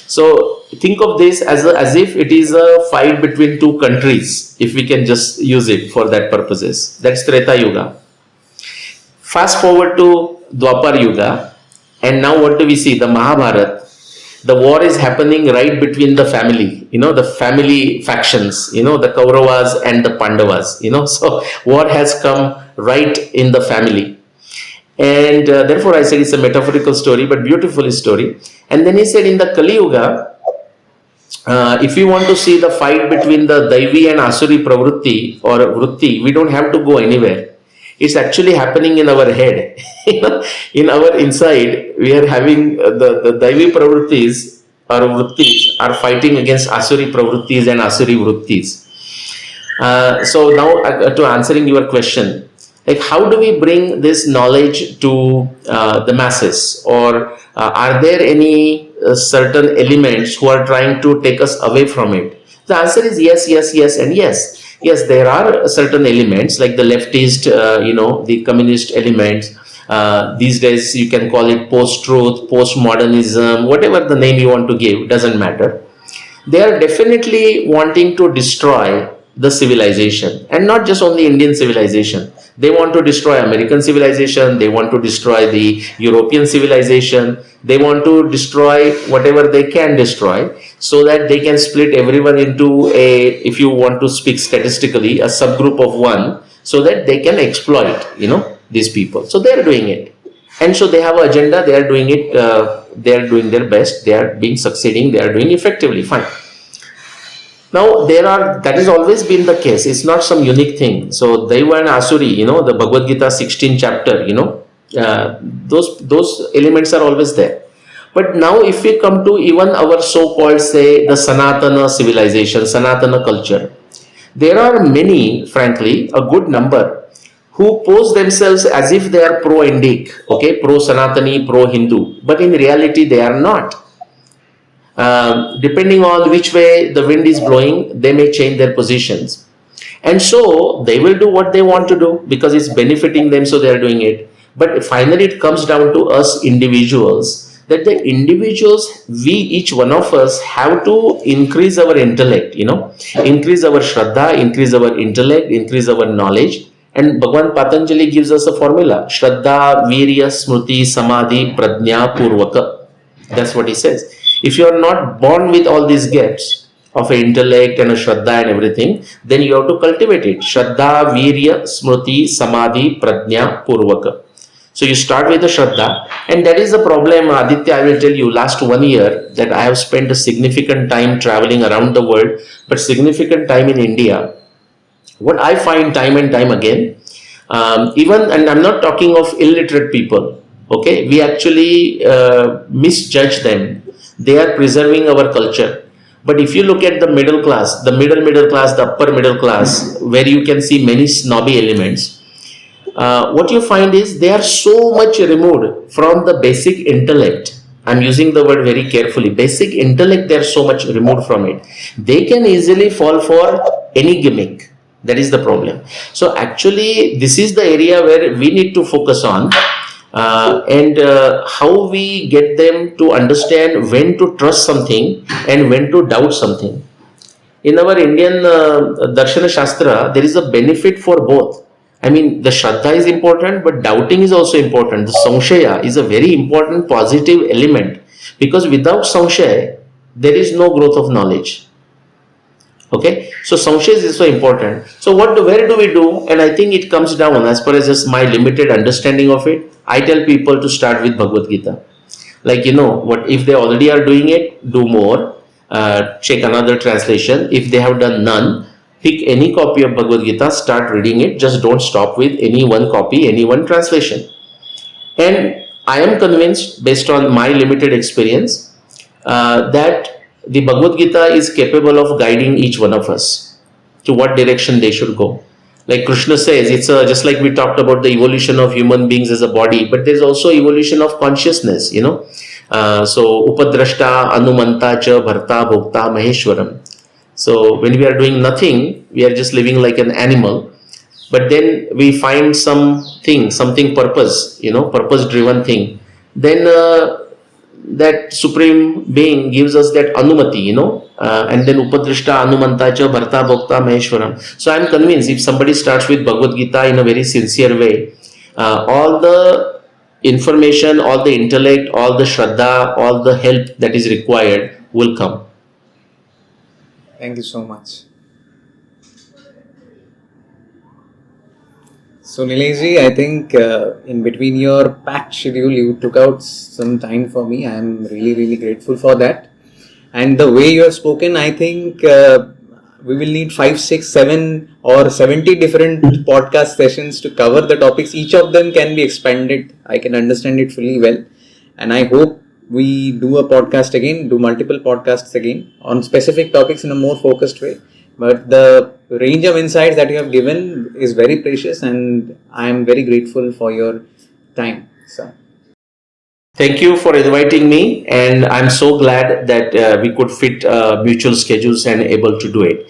So think of this as if it is a fight between 2 countries, if we can just use it for that purposes. That's Treta Yuga. Fast forward to Dwapar Yuga, and now what do we see? The Mahabharata. The war is happening right between the family, the family factions, the Kauravas and the Pandavas, so war has come right in the family. And therefore I said it's a metaphorical story, but beautiful story. And then he said in the Kali Yuga, if we want to see the fight between the Daivi and Asuri Pravrutti or Vritti, we don't have to go anywhere. It's actually happening in our head. In our inside, we are having the Daivi Pravrittis or Vrittis are fighting against Asuri Pravrittis and Asuri Vrittis. So now to answering your question, like how do we bring this knowledge to the masses, or are there any certain elements who are trying to take us away from it? The answer is yes, yes, yes, and yes. Yes, there are certain elements like the leftist, the communist elements. These days you can call it post-truth, post-modernism, whatever the name you want to give, doesn't matter. They are definitely wanting to destroy the civilization, and not just only Indian civilization. They want to destroy American civilization, they want to destroy the European civilization, they want to destroy whatever they can destroy, so that they can split everyone into if you want to speak statistically, a subgroup of one, so that they can exploit, these people. So they are doing it. And so they have an agenda, they are doing it, they are doing their best, they are succeeding, they are doing effectively, fine. Now, that has always been the case. It's not some unique thing. So, Daiva and Asuri, the Bhagavad Gita 16th chapter, those elements are always there. But now, if we come to even our so-called, say, the Sanatana civilization, Sanatana culture, there are many, frankly, a good number, who pose themselves as if they are pro-Indic, okay, pro-Sanatani, pro-Hindu. But in reality, they are not. Depending on which way the wind is blowing, they may change their positions. And so they will do what they want to do because it's benefiting them, so they are doing it. But finally it comes down to us individuals, that the individuals, we, each one of us, have to increase our intellect, increase our Shraddha, increase our intellect, increase our knowledge. And Bhagavan Patanjali gives us a formula: Shraddha, Virya, Smriti, Samadhi, Prajna, Purvaka. That's what he says. If you are not born with all these gifts of intellect and a Shraddha and everything, then you have to cultivate it. Shraddha, Virya, Smriti, Samadhi, Prajna, Purvaka. So you start with the Shraddha, and that is the problem, Aditya. I will tell you, last 1 year that I have spent a significant time traveling around the world, but significant time in India. What I find time and time again, and I'm not talking of illiterate people, Okay, we actually misjudge them. They are preserving our culture. But if you look at the middle class, the middle class, the upper middle class, where you can see many snobby elements, what you find is they are so much removed from the basic intellect. I'm using the word very carefully. Basic intellect, they are so much removed from it. They can easily fall for any gimmick. That is the problem. So actually, this is the area where we need to focus on, and how we get them to understand when to trust something and when to doubt something. In our Indian Darshana Shastra, there is a benefit for both. I mean, the Shraddha is important, but doubting is also important. The Samshaya is a very important positive element, because without Samshaya, there is no growth of knowledge. Okay, so Samshaya is so important. So where do we do? And I think it comes down, as far as just my limited understanding of it, I tell people to start with Bhagavad Gita. Like, what if they already are doing it, do more, check another translation. If they have done none, pick any copy of Bhagavad Gita, start reading it. Just don't stop with any one copy, any one translation. And I am convinced, based on my limited experience, that the Bhagavad Gita is capable of guiding each one of us to what direction they should go. Like Krishna says, it's just like we talked about the evolution of human beings as a body, but there's also evolution of consciousness, so upadrashta, anumanta cha, bharta, bhokta, maheshwaram. So when we are doing nothing, we are just living like an animal. But then we find something purpose, purpose driven thing. Then that supreme being gives us that anumati, and then upadrashta, anumanta cha, bharta, bhokta, maheshwaram. So I am convinced if somebody starts with Bhagavad Gita in a very sincere way, all the information, all the intellect, all the shraddha, all the help that is required will come. Thank you so much. So Nileshji, I think in between your packed schedule, you took out some time for me. I am really, really grateful for that. And the way you have spoken, I think we will need 5, 6, 7 or 70 different podcast sessions to cover the topics. Each of them can be expanded. I can understand it fully well. And I hope we do multiple podcasts again on specific topics in a more focused way. But the range of insights that you have given is very precious, and I am very grateful for your time, sir. Thank you for inviting me, and I'm so glad that we could fit mutual schedules and able to do it.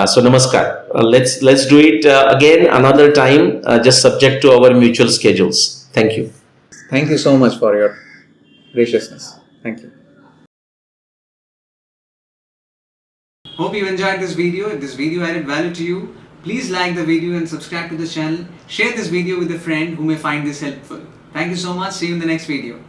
So namaskar. Let's do it again another time, just subject to our mutual schedules. Thank you. Thank you so much for your graciousness. Thank you. Hope you enjoyed this video. If this video added value to you, please like the video and subscribe to the channel. Share this video with a friend who may find this helpful. Thank you so much. See you in the next video.